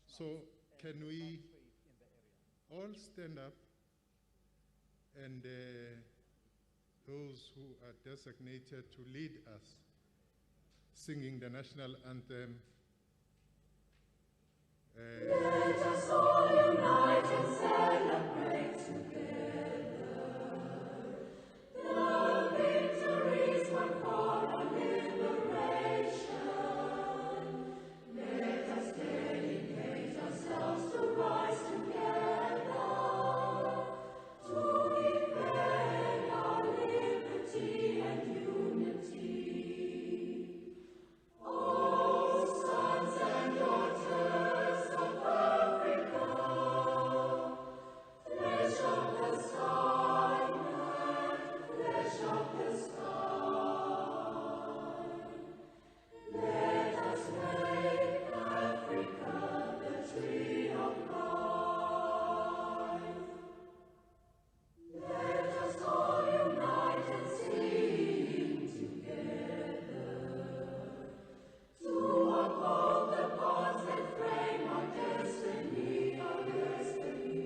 So can we all stand up, and those who are designated to lead us singing the national anthem. Let us all unite and celebrate together the victories won for our liberation. Let us dedicate ourselves to rise together to defend our liberty and unity. Oh, sons and daughters of Africa, flesh of the sky, flesh of the sky. Let us make Africa the tree of life. Let us all unite and sing together to uphold the bonds that frame our destiny, our destiny.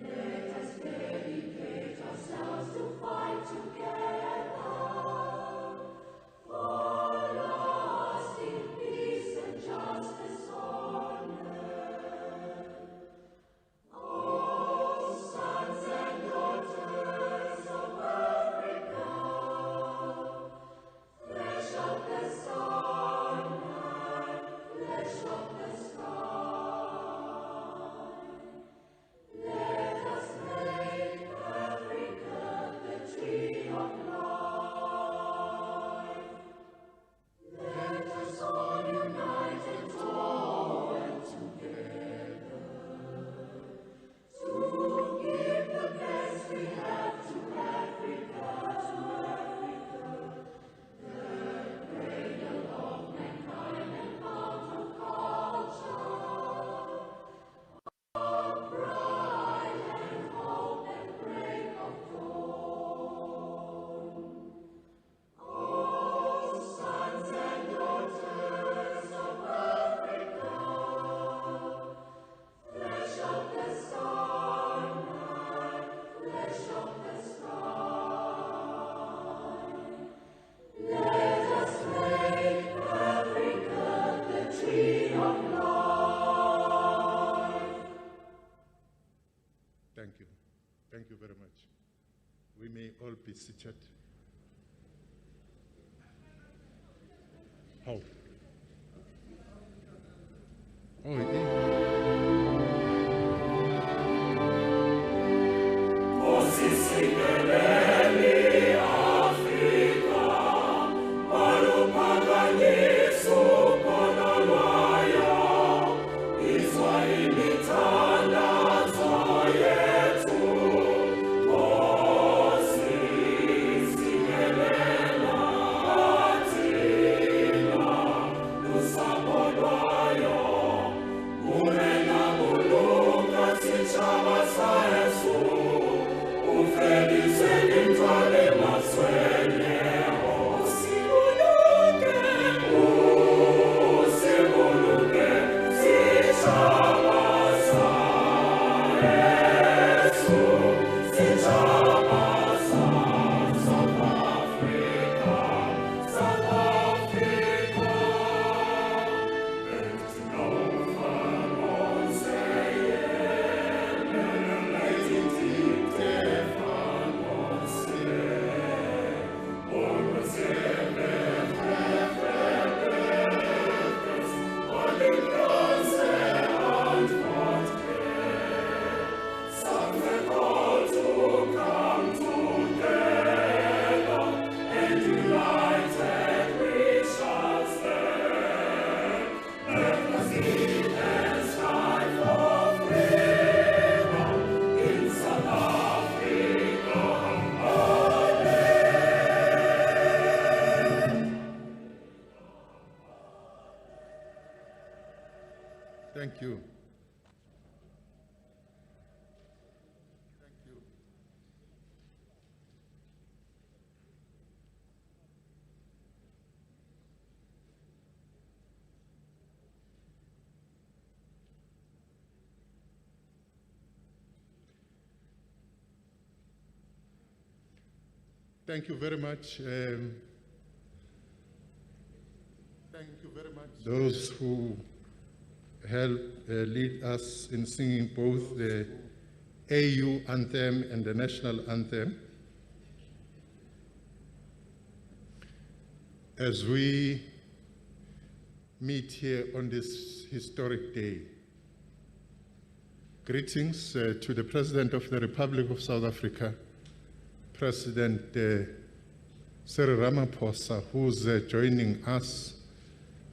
Let us dedicate ourselves to fight together for lasting peace and justice, honor. Oh, sons and daughters of Africa, flesh of the sun, flesh of the sky. Let us make Africa the tree of life. Let us all unite and toil together to give the best we have to Africa, the cradle of mankind and fount of culture, of pride and hope and break of dawn. Oh, sons and daughters of Africa, flesh of the sun, flesh of the sky. Let us make Africa the tree of life. Thank you. Thank you very much. We may all be seated. How? Oh, Sisingeleni Afrika, maluphakanyiswa khona lwayo, Israyeli thandazo yethu. Nkosi singelela thina, lusapho lwayo, kumena kulunga sitshaba sa Yesu. Ufelice imthwale maswele, usibuluke, usibuluke, sitshaba sa Yesu, sitshaba sa South Africa, South Africa. It's no fun on saying, thank you. Thank you. Thank you very much. Thank you very much. Those who helped lead us in singing both the AU anthem and the national anthem. As we meet here on this historic day, greetings to the President of the Republic of South Africa, President Cyril Ramaphosa, who's joining us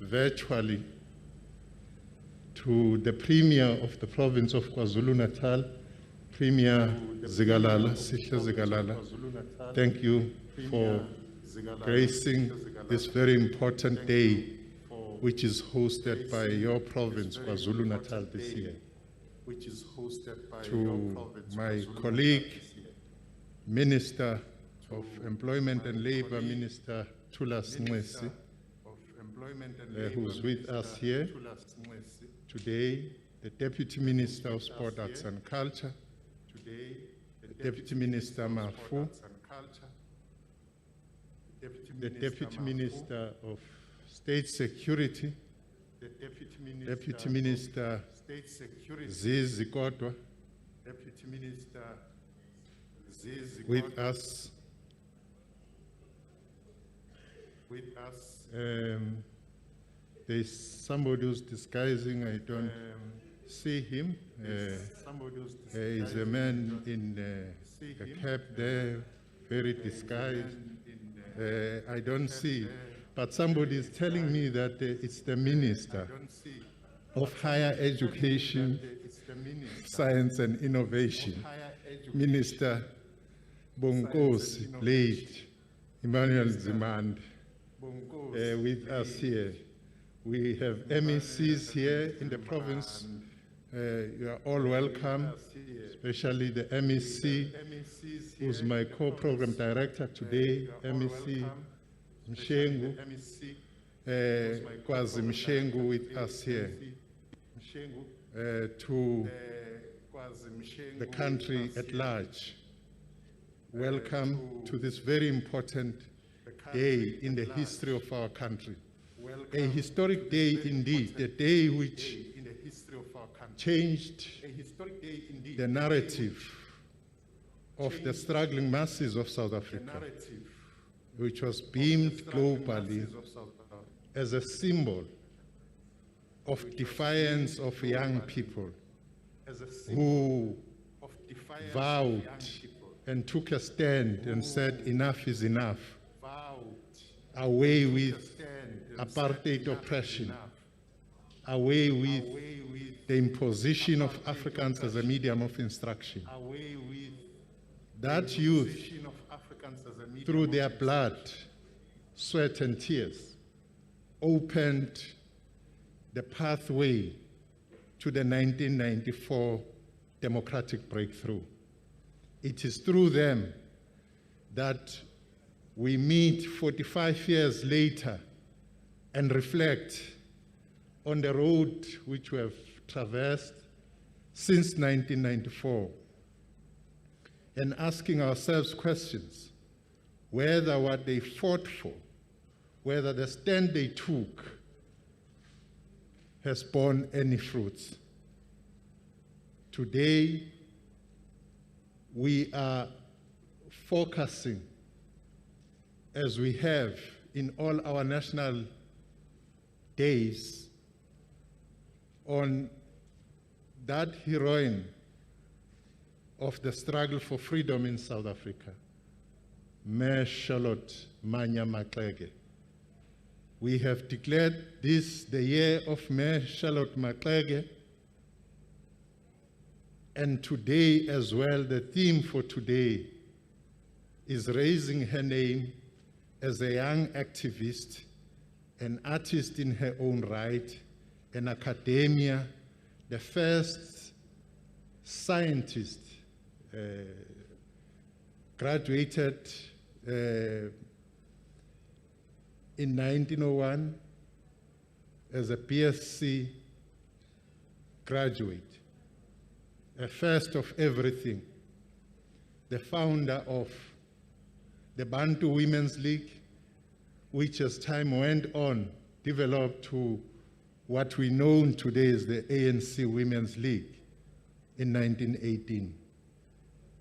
virtually, to the Premier of the province of KwaZulu-Natal, Premier Zigalala, Sihle Zigalala. Thank you for gracing this very important day, which is hosted by your province, KwaZulu-Natal, this year. To my colleague, Minister of Employment and Labor, Minister Thulas Nxesi, who's with us here today, the Deputy Minister of Sport, Arts and Culture, the Deputy Minister Mafu, the Deputy Minister of State Security, Deputy Minister Zizi Kodwa, Deputy Minister with us. There's somebody who's disguising, I don't see him. He's a man in a cap there, very disguised. I don't see, but somebody is telling me that it's the Minister of Higher Education, Science and Innovation, Minister Bonkosi, late Emmanuel Zimand, with us here. We have MECs here in the province. You are all welcome, especially the MEC, who's my co-program director today, MEC Mshengu, Kwazi Mshengu with us here, to the country at large. Welcome to this very important day in the history of our country. A historic day indeed, a day which changed the narrative of the struggling masses of South Africa, which was beamed globally as a symbol of defiance of young people who vowed and took a stand and said, enough is enough. Away with apartheid oppression. Away with the imposition of Africans as a medium of instruction. That youth, through their blood, sweat and tears, opened the pathway to the 1994 democratic breakthrough. It is through them that we meet 45 years later and reflect on the road which we have traversed since 1994 and asking ourselves questions whether what they fought for, whether the stand they took has borne any fruits. Today, we are focusing, as we have in all our national days, on that heroine of the struggle for freedom in South Africa, Mayor Charlotte Manya Maxeke. We have declared this the year of Mayor Charlotte Maxeke, and today as well, the theme for today is raising her name as a young activist, an artist in her own right, an academia, the first scientist, graduated in 1901 as a BSc graduate, a first of everything, the founder of the Bantu Women's League, which as time went on, developed to what we know today as the ANC Women's League in 1918.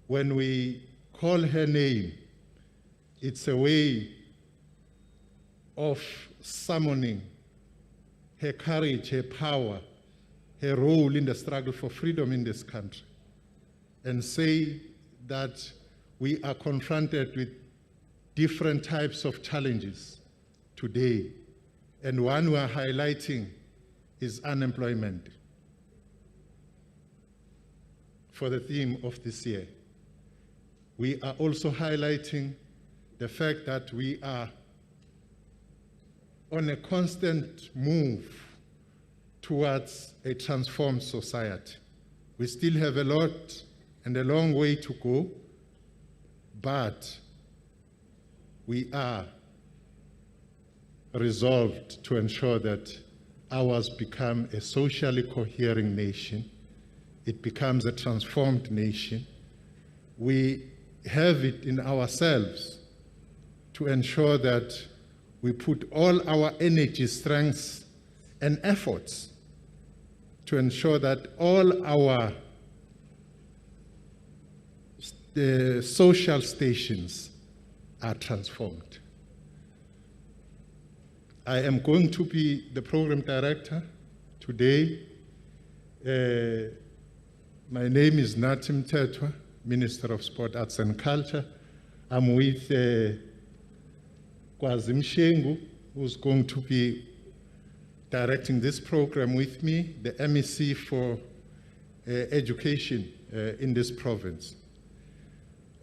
When we call her name, it's a way of summoning her courage, her power, her role in the struggle for freedom in this country, and say that we are confronted with different types of challenges today. And one we are highlighting is unemployment for the theme of this year. We are also highlighting the fact that we are on a constant move towards a transformed society. We still have a lot and a long way to go, but we are resolved to ensure that ours become a socially coherent nation. It becomes a transformed nation. We have it in ourselves to ensure that we put all our energy, strengths, and efforts to ensure that all our social stations are transformed. I am going to be the program director today. My name is Nathi Mthethwa, Minister of Sport, Arts and Culture. I'm with Kwazi Mshengu, who's going to be directing this program with me, the MEC for education in this province.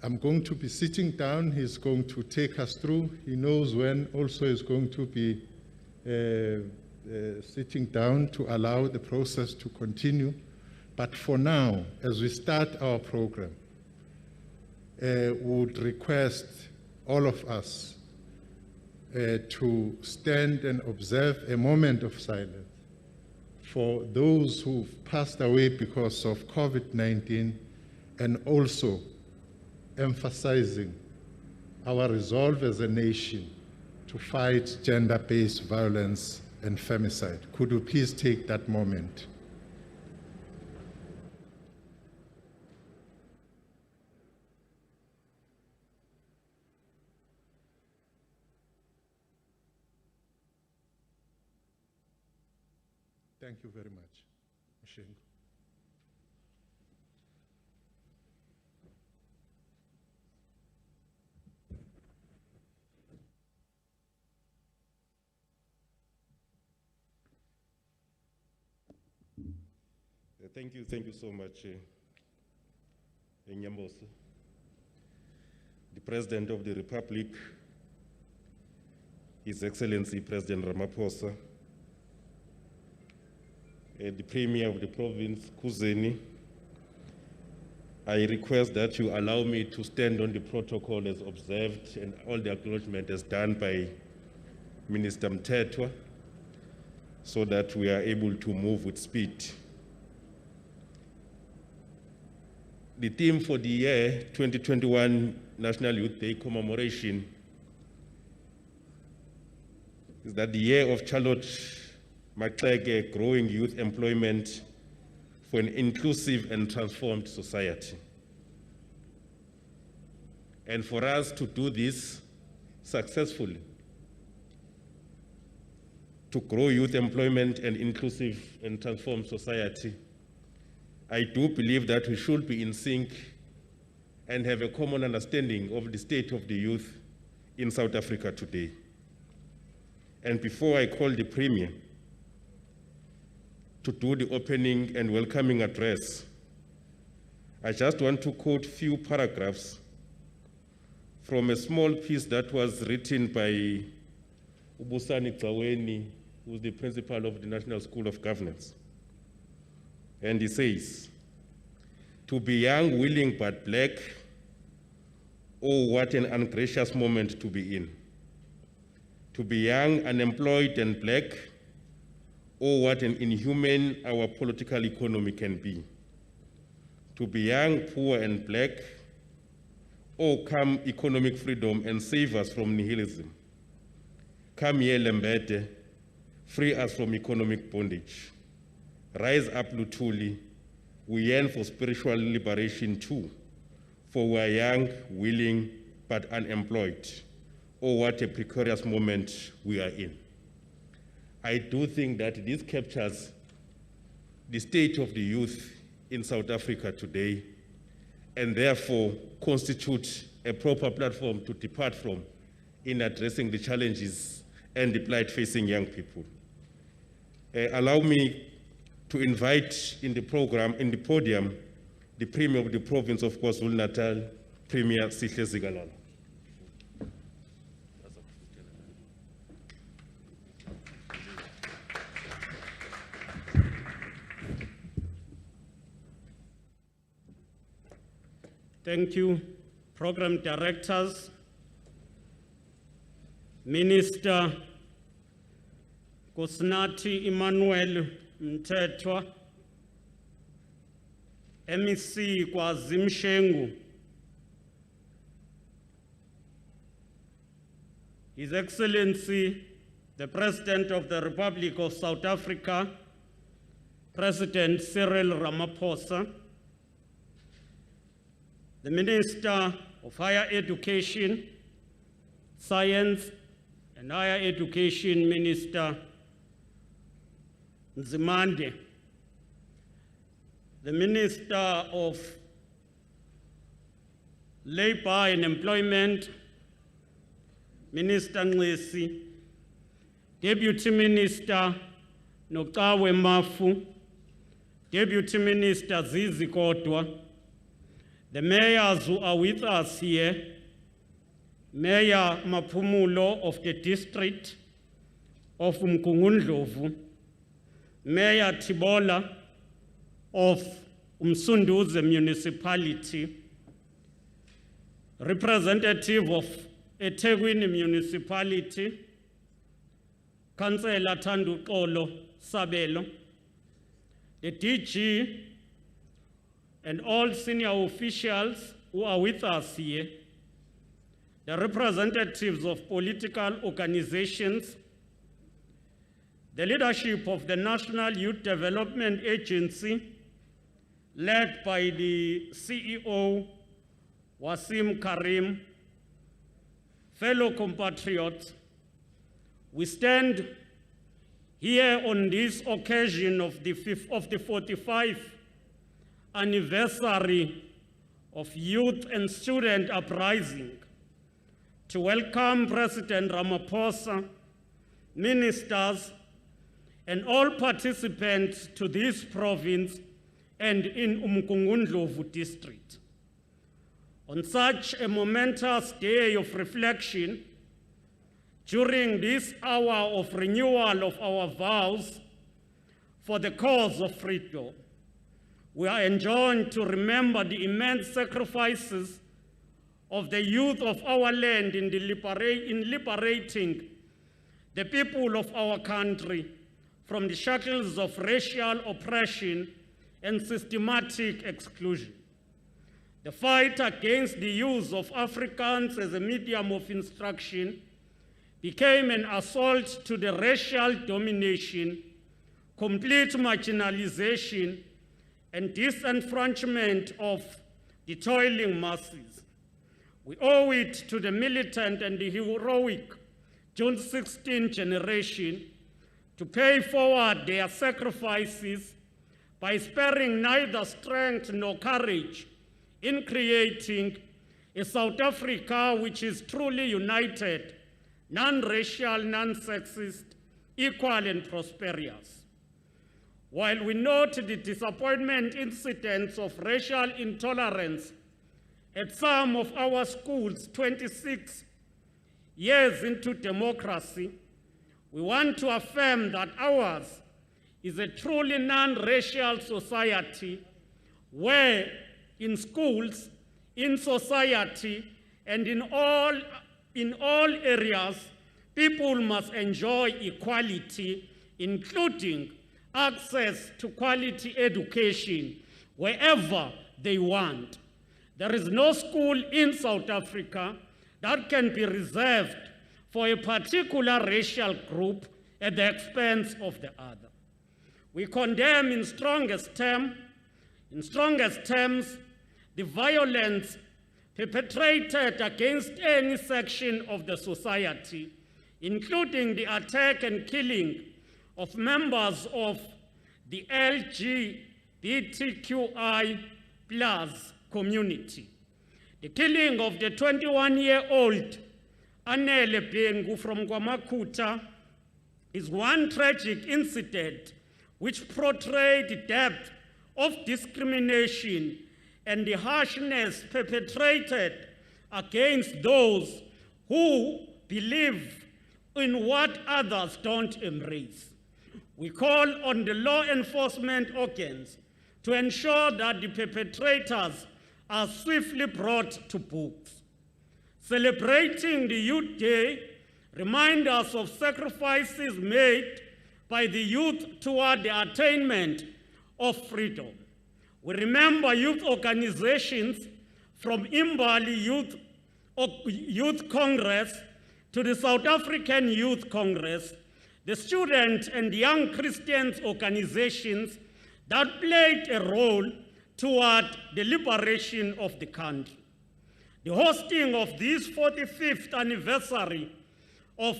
I'm going to be sitting down. He's going to take us through. He knows when also is going to be sitting down to allow the process to continue. But for now, as we start our program, would request all of us to stand and observe a moment of silence for those who've passed away because of COVID-19, and also emphasizing our resolve as a nation to fight gender-based violence and femicide. Could you please take that moment? Thank you very much, Mshengu. Thank you so much, Nyambosa. The President of the Republic, His Excellency President Ramaphosa, the Premier of the province, Kuzeni, I request that you allow me to stand on the protocol as observed and all the acknowledgement as done by Minister Mthethwa, so that we are able to move with speed. The theme for the year 2021 National Youth Day commemoration is that the year of Charlotte Maxeke, growing youth employment for an inclusive and transformed society. And for us to do this successfully, to grow youth employment and inclusive and transformed society, I do believe that we should be in sync and have a common understanding of the state of the youth in South Africa today. And before I call the Premier to do the opening and welcoming address, I just want to quote a few paragraphs from a small piece that was written by Ubusani Tsaweni, who's the principal of the National School of Governance. And he says, "To be young, willing, but black, oh, what an ungracious moment to be in. To be young, unemployed, and black, oh, what an inhuman our political economy can be. To be young, poor, and black, Oh, come economic freedom and save us from nihilism. Come here, Lembede, free us from economic bondage. Rise up, Lutuli. We yearn for spiritual liberation too, for we are young, willing, but unemployed. Oh, what a precarious moment we are in. I do think that this captures the state of the youth in South Africa today, and therefore constitute a proper platform to depart from in addressing the challenges and the plight facing young people. Allow me to invite in the podium, the Premier of the Province of KwaZulu-Natal, Premier Sihle Zikalala. Thank you, program directors, Minister Kusnati Emmanuel Mthethwa, MEC KwaZimshengu, His Excellency, the President of the Republic of South Africa, President Cyril Ramaphosa, the Minister of Higher Education, Science and Higher Education, Minister Nzimande, the Minister of Labor and Employment, Minister Nglesi, Deputy Minister Nokawe Mafu, Deputy Minister Zizi Kodwa, the mayors who are with us here, Mayor Mapumulo of the district of Mkungundlovu, Mayor Tibola of Umsunduze municipality, representative of eThekwini municipality, Councillor Thandu Xolo Sabelo, the DG, and all senior officials who are with us here, the representatives of political organizations, the leadership of the National Youth Development Agency, led by the CEO, Wasim Karim, fellow compatriots, we stand here on this occasion of the 45th anniversary of Youth and Student Uprising to welcome President Ramaphosa, ministers, and all participants to this province and in Umkungundlovu district. On such a momentous day of reflection, during this hour of renewal of our vows for the cause of freedom, we are enjoined to remember the immense sacrifices of the youth of our land in liberating the people of our country from the shackles of racial oppression and systematic exclusion. The fight against the use of Afrikaans as a medium of instruction became an assault to the racial domination, complete marginalization, and disenfranchisement of the toiling masses. We owe it to the militant and the heroic June 16 generation to pay forward their sacrifices by sparing neither strength nor courage in creating a South Africa which is truly united, non-racial, non-sexist, equal and prosperous. While we note the disappointment incidents of racial intolerance at some of our schools 26 years into democracy, we want to affirm that ours is a truly non-racial society where in schools, in society, and in all areas, people must enjoy equality, including access to quality education wherever they want. There is no school in South Africa that can be reserved for a particular racial group at the expense of the other. We condemn in strongest terms the violence perpetrated against any section of the society, including the attack and killing of members of the LGBTQI+ community. The killing of the 21-year-old Anele Bengu from Gwamakuta is one tragic incident which portrayed the depth of discrimination and the harshness perpetrated against those who believe in what others don't embrace. We call on the law enforcement organs to ensure that the perpetrators are swiftly brought to books. Celebrating the Youth Day reminds us of sacrifices made by the youth toward the attainment of freedom. We remember youth organizations from Imbali Youth Congress to the South African Youth Congress, the student and young Christians organizations that played a role toward the liberation of the country. The hosting of this 45th anniversary of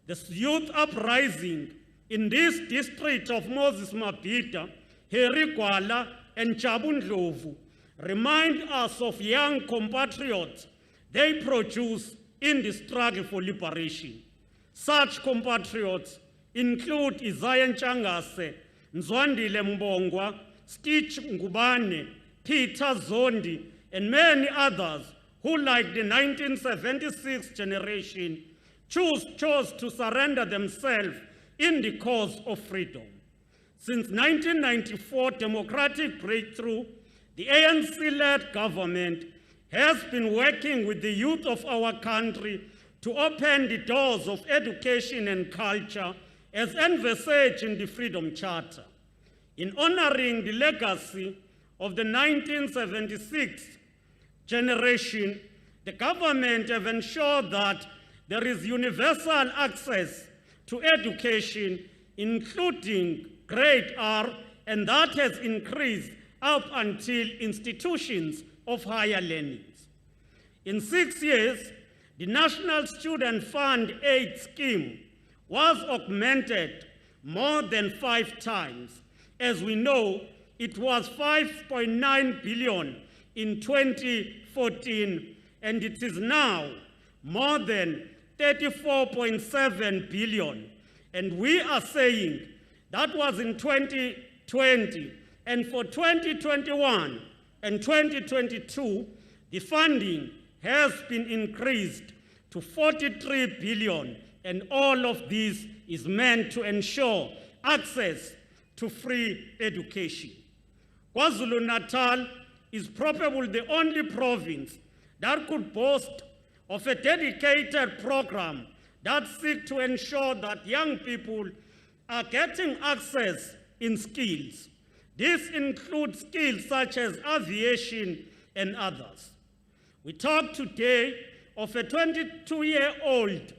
the youth uprising in this district of Moses Mabhida, Harry Gwala, and Jabu Ndlovu remind us of young compatriots they produce in the struggle for liberation. Such compatriots include Isaiah Nchangase, Nzwandile Mbongwa, Stitch Ngubane, Peter Zondi, and many others who, like the 1976 generation, chose to surrender themselves in the cause of freedom. Since 1994 democratic breakthrough, the ANC-led government has been working with the youth of our country to open the doors of education and culture as envisaged in the Freedom Charter. In honoring the legacy of the 1976 generation, the government have ensured that there is universal access to education, including grade R, and that has increased up until institutions of higher learning. In 6 years, the National Student Fund Aid Scheme was augmented more than 5 times. As we know, it was 5.9 billion in 2014, and it is now more than 34.7 billion. And we are saying that was in 2020, and for 2021 and 2022, the funding has been increased to 43 billion, and all of this is meant to ensure access to free education. KwaZulu-Natal is probably the only province that could boast of a dedicated program that seeks to ensure that young people are getting access in skills. This includes skills such as aviation and others. We talk today of a 22-year-old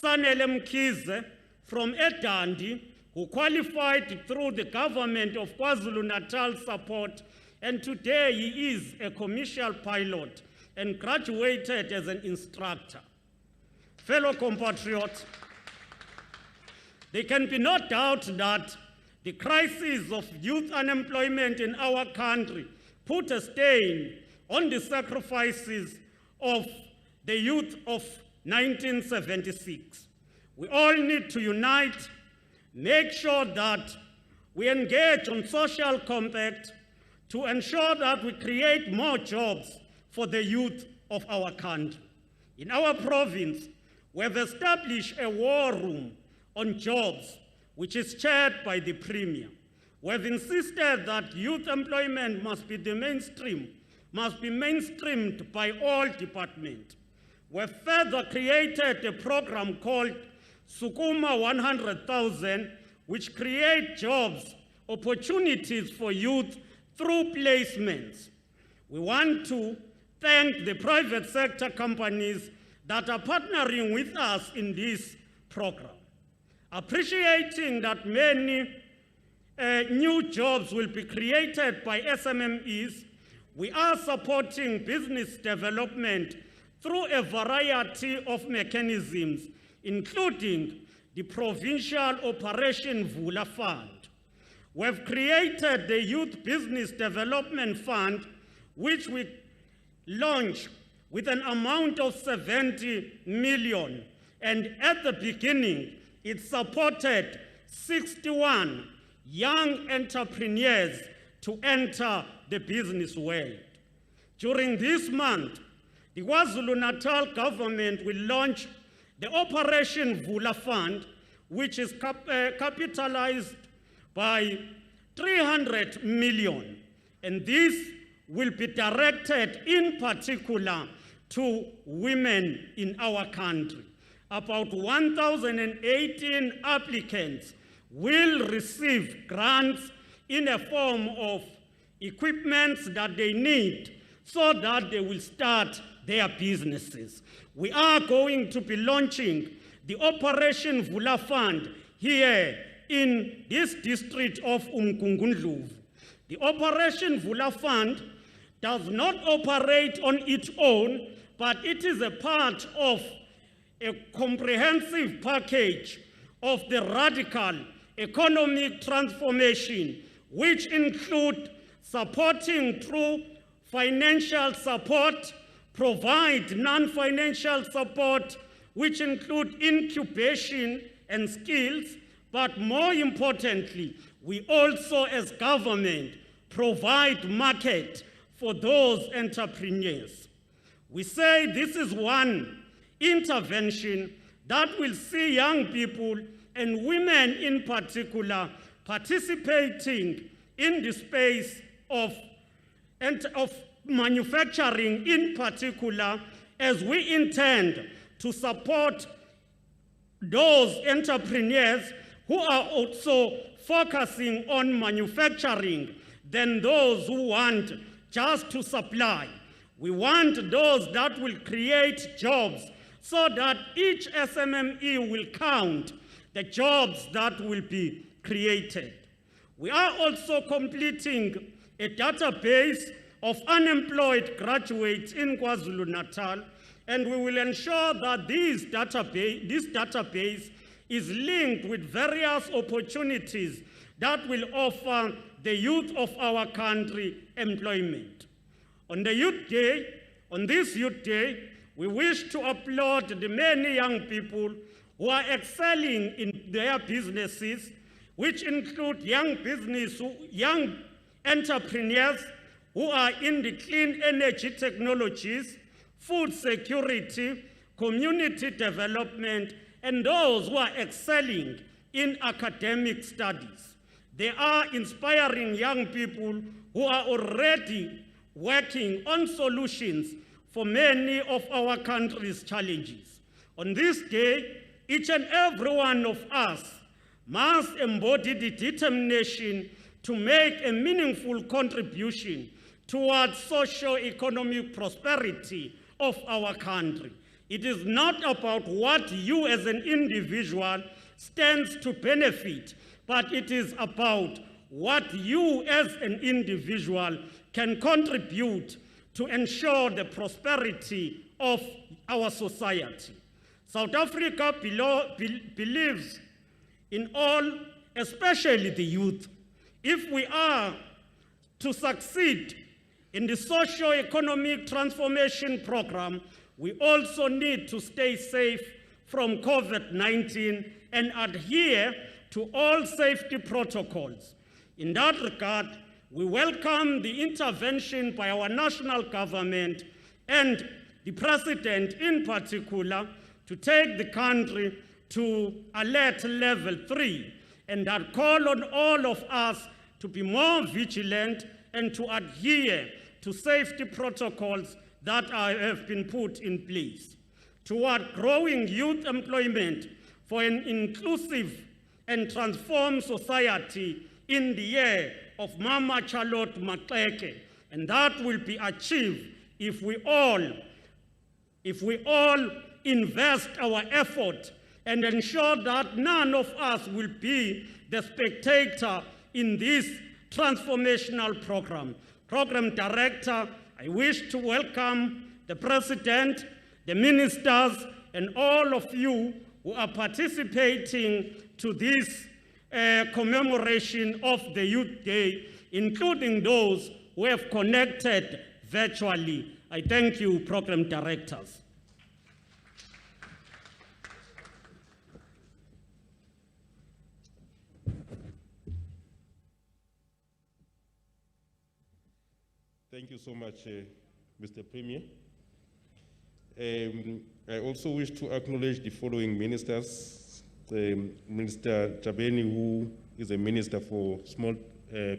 Sanele Mkhize from Edandi who qualified through the government of KwaZulu-Natal support, and today he is a commercial pilot and graduated as an instructor. Fellow compatriots, there can be no doubt that the crisis of youth unemployment in our country put a stain on the sacrifices of the youth of 1976. We all need to unite, make sure that we engage on social compact to ensure that we create more jobs for the youth of our country. In our province, we have established a war room on jobs, which is chaired by the Premier. We have insisted that youth employment must be mainstreamed by all departments. We have further created a program called Sukuma 100,000, which creates jobs, opportunities for youth through placements. We want to thank the private sector companies that are partnering with us in this program. Appreciating that many new jobs will be created by SMMEs, we are supporting business development through a variety of mechanisms, including the Provincial Operation Vula Fund. We've created the Youth Business Development Fund, which we launched with an amount of 70 million. And at the beginning, it supported 61 young entrepreneurs to enter the business world. During this month, the KwaZulu-Natal government will launch the Operation Vula Fund, which is capitalized by 300 million. And this will be directed in particular to women in our country. About 1,018 applicants will receive grants in a form of equipment that they need so that they will start their businesses. We are going to be launching the Operation Vula Fund here in this district of Umgungundlovu. The Operation Vula Fund does not operate on its own, but it is a part of a comprehensive package of the radical economic transformation, which include supporting through financial support, provide non-financial support, which include incubation and skills, but more importantly, we also as government provide market for those entrepreneurs. We say this is one intervention that will see young people and women in particular participating in the space of manufacturing in particular, as we intend to support those entrepreneurs who are also focusing on manufacturing than those who want just to supply. We want those that will create jobs so that each SMME will count the jobs that will be created. We are also completing a database of unemployed graduates in KwaZulu-Natal, and we will ensure that this database is linked with various opportunities that will offer the youth of our country employment. On this Youth Day, we wish to applaud the many young people who are excelling in their businesses, which include young entrepreneurs who are in the clean energy technologies, food security, community development, and those who are excelling in academic studies. They are inspiring young people who are already working on solutions for many of our country's challenges. On this day, each and every one of us must embody the determination to make a meaningful contribution towards socio-economic prosperity of our country. It is not about what you as an individual stands to benefit, but it is about what you as an individual can contribute to ensure the prosperity of our society. South Africa believes in all, especially the youth. If we are to succeed in the socio-economic transformation program, we also need to stay safe from COVID-19 and adhere to all safety protocols. In that regard, we welcome the intervention by our national government and the President in particular to take the country to alert level 3, and that call on all of us to be more vigilant and to adhere to safety protocols that have been put in place. Toward growing youth employment for an inclusive and transformed society in the year of Mama Charlotte Maxeke, and that will be achieved if we all invest our effort and ensure that none of us will be the spectator in this transformational program. Program Director, I wish to welcome the President, the ministers, and all of you who are participating to this commemoration of the Youth Day, including those who have connected virtually. I thank you, Program Directors. Thank you so much, Mr. Premier. I also wish to acknowledge the following ministers. Minister Jabeni, who is a minister for small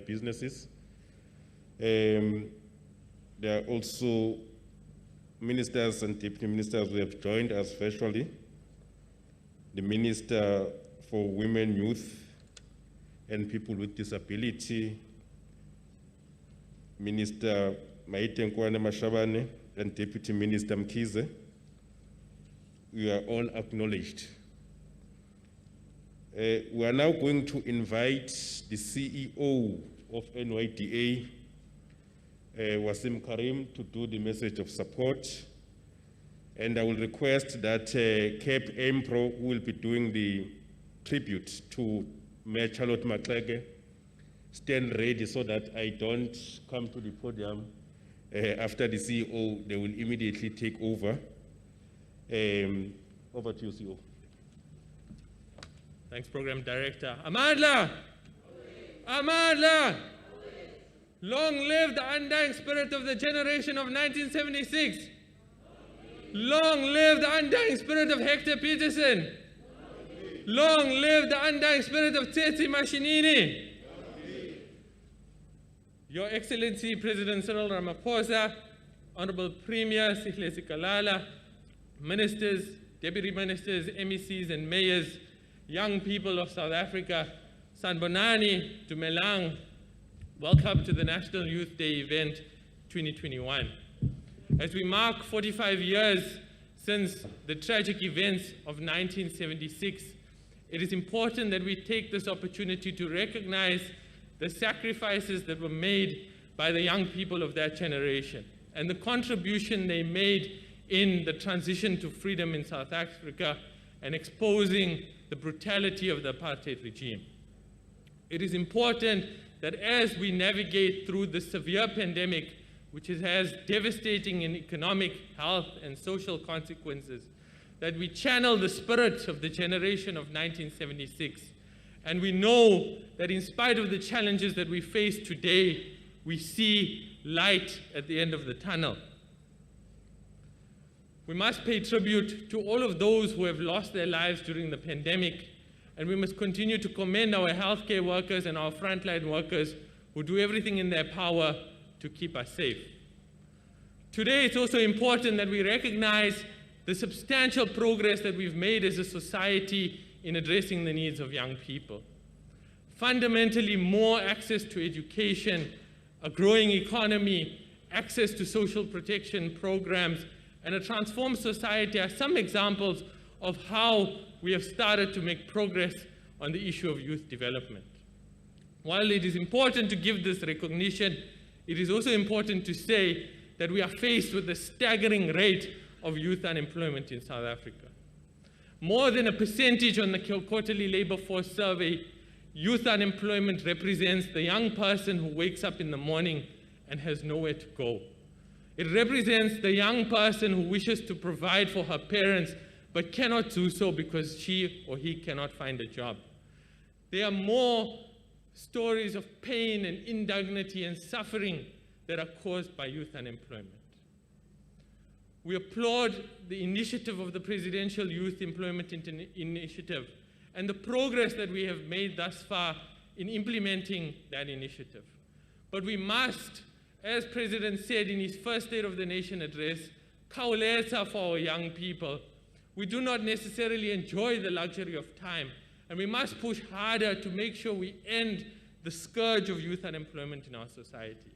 businesses. There are also ministers and deputy ministers who have joined us virtually. The Minister for Women, Youth, and People with Disability, Minister Maite Nkwane Mashabane, and Deputy Minister Mkize. We are all acknowledged. We are now going to invite the CEO of NYDA, Wasim Karim, to do the message of support. And I will request that Cape Empro, who will be doing the tribute to Mayor Charlotte Matlege, stand ready so that I don't come to the podium after the CEO. They will immediately take over. Over to you, CEO. Thanks, Program Director. Amadla! Amadla! Long live the undying spirit of the generation of 1976. Long live the undying spirit of Hector Peterson. Long live the undying spirit of Tsetse Mashinini. Your Excellency President Cyril Ramaphosa, Honorable Premier Sihle Sikalala, Ministers, Deputy Ministers, MECs and Mayors, young people of South Africa, Sanbonani, Dumelang, welcome to the National Youth Day event 2021. As we mark 45 years since the tragic events of 1976, it is important that we take this opportunity to recognize the sacrifices that were made by the young people of that generation and the contribution they made in the transition to freedom in South Africa and exposing the brutality of the apartheid regime. It is important that as we navigate through the severe pandemic, which has devastating and economic, health, and social consequences, that we channel the spirit of the generation of 1976. And we know that in spite of the challenges that we face today, we see light at the end of the tunnel. We must pay tribute to all of those who have lost their lives during the pandemic, and we must continue to commend our healthcare workers and our frontline workers who do everything in their power to keep us safe. Today, it's also important that we recognize the substantial progress that we've made as a society in addressing the needs of young people. Fundamentally, more access to education, a growing economy, access to social protection programs, and a transformed society are some examples of how we have started to make progress on the issue of youth development. While it is important to give this recognition, it is also important to say that we are faced with a staggering rate of youth unemployment in South Africa. More than a percentage on the quarterly labor force survey, youth unemployment represents the young person who wakes up in the morning and has nowhere to go. It represents the young person who wishes to provide for her parents but cannot do so because she or he cannot find a job. There are more stories of pain and indignity and suffering that are caused by youth unemployment. We applaud the initiative of the Presidential Youth Employment Initiative and the progress that we have made thus far in implementing that initiative. But we must, as President said in his first State of the Nation address, khawuletha for our young people. We do not necessarily enjoy the luxury of time, and we must push harder to make sure we end the scourge of youth unemployment in our society.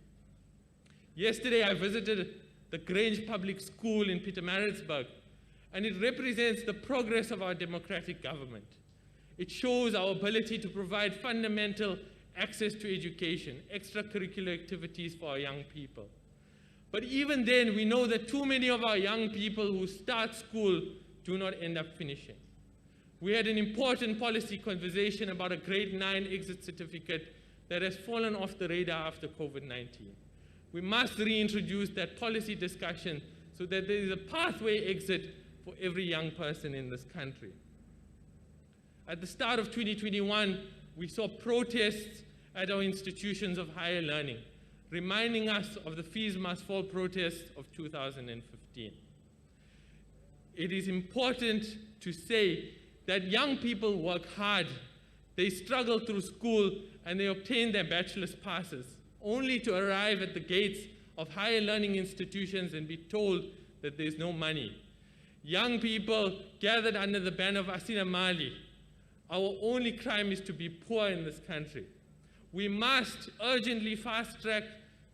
Yesterday, I visited the Grange Public School in Pietermaritzburg, and it represents the progress of our democratic government. It shows our ability to provide fundamental access to education, extracurricular activities for our young people. But even then, we know that too many of our young people who start school do not end up finishing. We had an important policy conversation about a grade 9 exit certificate that has fallen off the radar after COVID-19. We must reintroduce that policy discussion so that there is a pathway exit for every young person in this country. At the start of 2021, we saw protests at our institutions of higher learning, reminding us of the Fees Must Fall protests of 2015. It is important to say that young people work hard, they struggle through school, and they obtain their bachelor's passes, only to arrive at the gates of higher learning institutions and be told that there's no money. Young people gathered under the banner of Asina Mali. Our only crime is to be poor in this country. We must urgently fast-track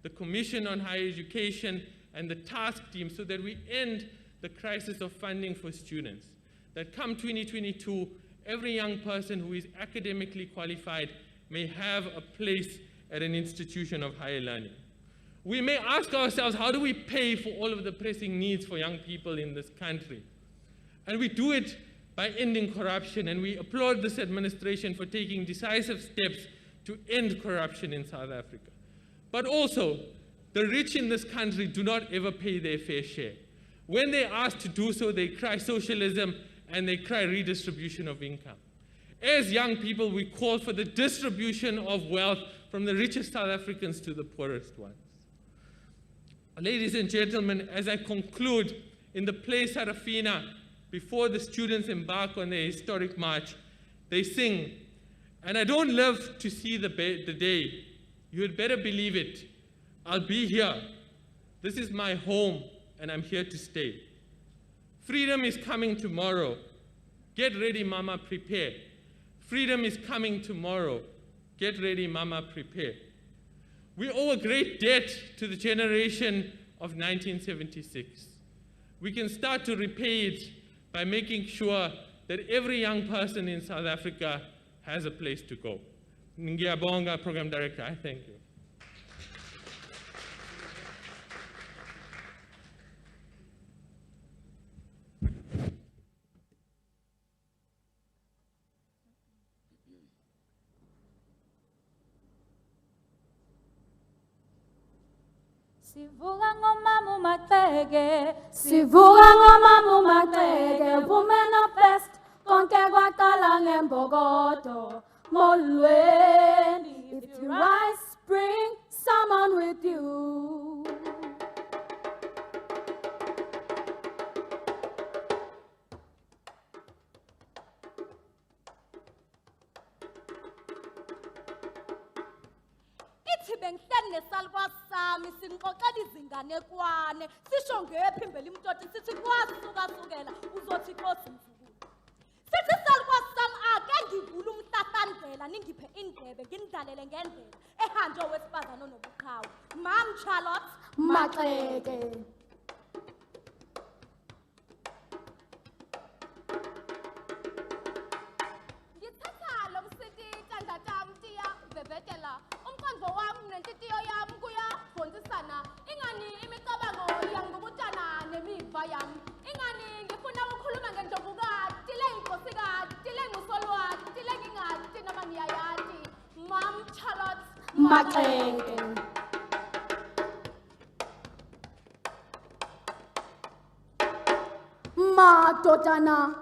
the Commission on Higher Education and the task team so that we end the crisis of funding for students. That come 2022, every young person who is academically qualified may have a place at an institution of higher learning. We may ask ourselves, how do we pay for all of the pressing needs for young people in this country? And we do it by ending corruption, and we applaud this administration for taking decisive steps to end corruption in South Africa. But also, the rich in this country do not ever pay their fair share. When they're asked to do so, they cry socialism and they cry redistribution of income. As young people, we call for the distribution of wealth from the richest South Africans to the poorest ones. Ladies and gentlemen, as I conclude, in the play Sarafina, before the students embark on their historic march, they sing, "And I don't live to see the day. You had better believe it. I'll be here. This is my home, and I'm here to stay. Freedom is coming tomorrow. Get ready, mama, prepare. Freedom is coming tomorrow. Get ready, mama, prepare." We owe a great debt to the generation of 1976. We can start to repay it by making sure that every young person in South Africa has a place to go. Ngiyabonga, Program Director, I thank you. Sivuka ngomama umateke, sivuka ngomama umateke, women of best, konke kwaqala ngembokodo, molweni. If you rise, bring someone with you. Bengihleli nesalukwazi sami sinixoxela izinganekwane sisho ngephimbela imtoti sithi kwasukasukela uzothi Nkosi mzukulu. Sithi isalukwazi sami ake ngivule umhlahlandlela ningiphe indlebe nginidlalele ngendlela ehanjwe owesifazane onobuqhawe. Mam Charlotte Maxeke. Ngithatha lo msikita ndatamtiya bebetela umqondo wami nentitiyo yami kuyafundisana ingani imicabango yangubutana nemiva yami ingani ngifuna ukukhuluma ngendlovukati leyinkosikazi lengusolwati lengingati noma ngiyayati. Mam Charlotte Maxeke. Madodana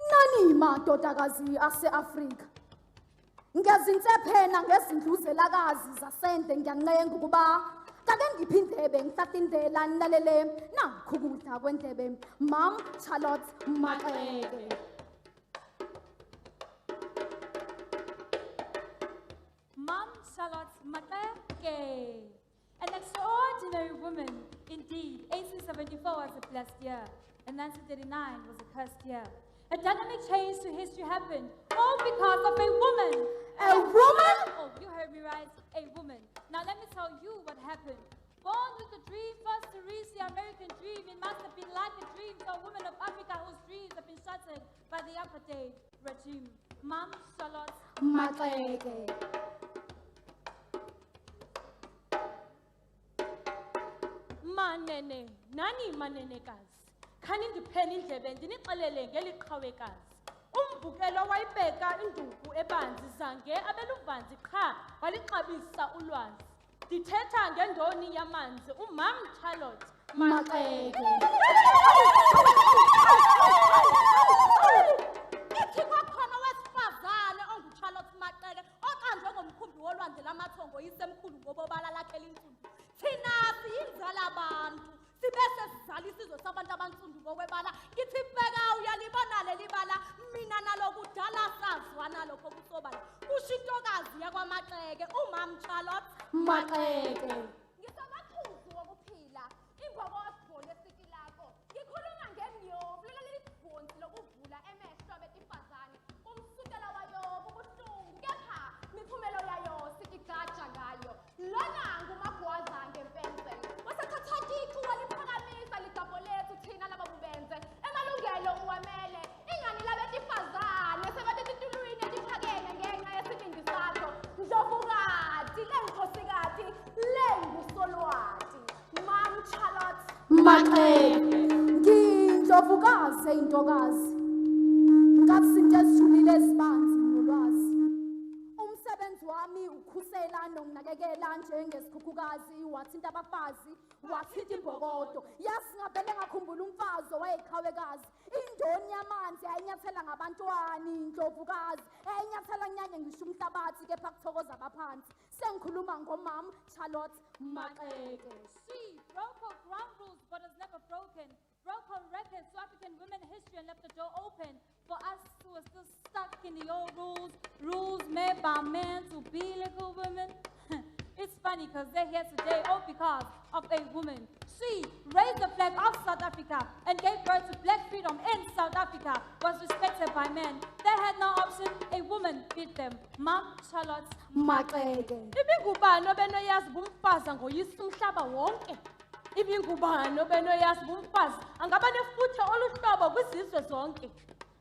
nani madodakazi ase-Afrika, ngezinsephena ngezindluzelakazi zasende ngiyancenga ukuba kake ngiphi indlebe ngihlatha indlela nilalele nakho ukudla kwendlebe. Mam Charlotte Maxeke. Mam Charlotte Maxeke. An extraordinary woman, indeed. 1874 was a blessed year, and 1939 was a cursed year. A dynamic change to history happened, all because of a woman. A woman? Oh, you heard me right, a woman. Now let me tell you what happened. born with a dream first to reach the American dream. It must have been like a dream to a woman of Africa whose dreams have been shattered by the apartheid regime. Mom Charlotte Maxeke. Manene, nani manenekazi. Khani ndipheni indlebe ndinixelele ngeliqhawekazi. Umbukelo wayibeka induku ebanzi zange abeluvanzi qha walixabisa ulwazi. Ndithetha ngendoni yamanzi umam Charlotte Maxeke. Ithi kwakhona wesifazane onguCharlotte Maxeke oqanjwe ngomkhumbi wolwandle lamathongo yisemkhulu ngobobala lakhe linsundu. Thina siyinzala abantu sibese sizala isizwe sabantu abansundu ngokwebala. Ngithi bheka uyalibona leli bala mina nalokudala sazwana lokho kusobala. Kusho intokazi yakwaMaxeke umam Charlotte Maxeke. Ngisamaqhuzu wokuphila imbokodo lesikilako. Ngikhuluma ngemnyovu leli libhonzi lokuvula emehlo betifazane. Umsukela wayo ubuhlungu kepha miphumelo yayo sikigaja ngayo. Lona ngumagwaza ngempenze. Wasathathakithi waliphakamisa ligabo lethu thina laba bubenze. Emalungelo uwamele ingani labetifazane sebetitulwini liphakeme ngenxa yesibindi sakho. Ndlovukati lenkosikati lengusolwati. Mam Charlotte Maxeke. Ngindlovukazi intokazi. Ngakusinto ezijulile ezibanzi nolwazi. Umsebenzi wami ukhusela nokunakekela njengesikhukhukazi wathinta abafazi wathinta imbokodo. Yasingavele ngakhumbula umfazi owayeqhawekazi. Indoni yamanzi yayinyathela ngabantwana indlovukazi. Eyinyathela nyanye ngisho umhlabathi kepha kuthokoza abaphansi. Sengikhuluma ngomam Charlotte Maxeke. She broke her ground rules but was never broken. Broke her records to African women history and left the door open for us who are still stuck in the old rules. Rules made by men to be like a woman. It's funny because they're here today all because of a woman. She raised the flag of South Africa and gave birth to black freedom in South Africa, was respected by men. They had no option, a woman beat them. Mom Charlotte Maxeke. Ibingubani obenoyazi bumfaza ngoyisa umhlaba wonke. Ibingubani obenoyazi bumfazi angaba nefuthe oluhlobo kwizizwe zonke.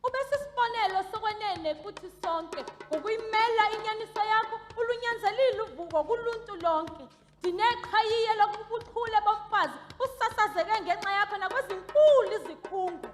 Ubesisibonelo sokwenene futhi sonke ngokuyimela inyaniso yakho ulunyanzelile uvuko kuluntu lonke. Ndineqhayiye lokubuchule bomfazi usasazeke ngenxa yakho nakwezinkulu izikhungu.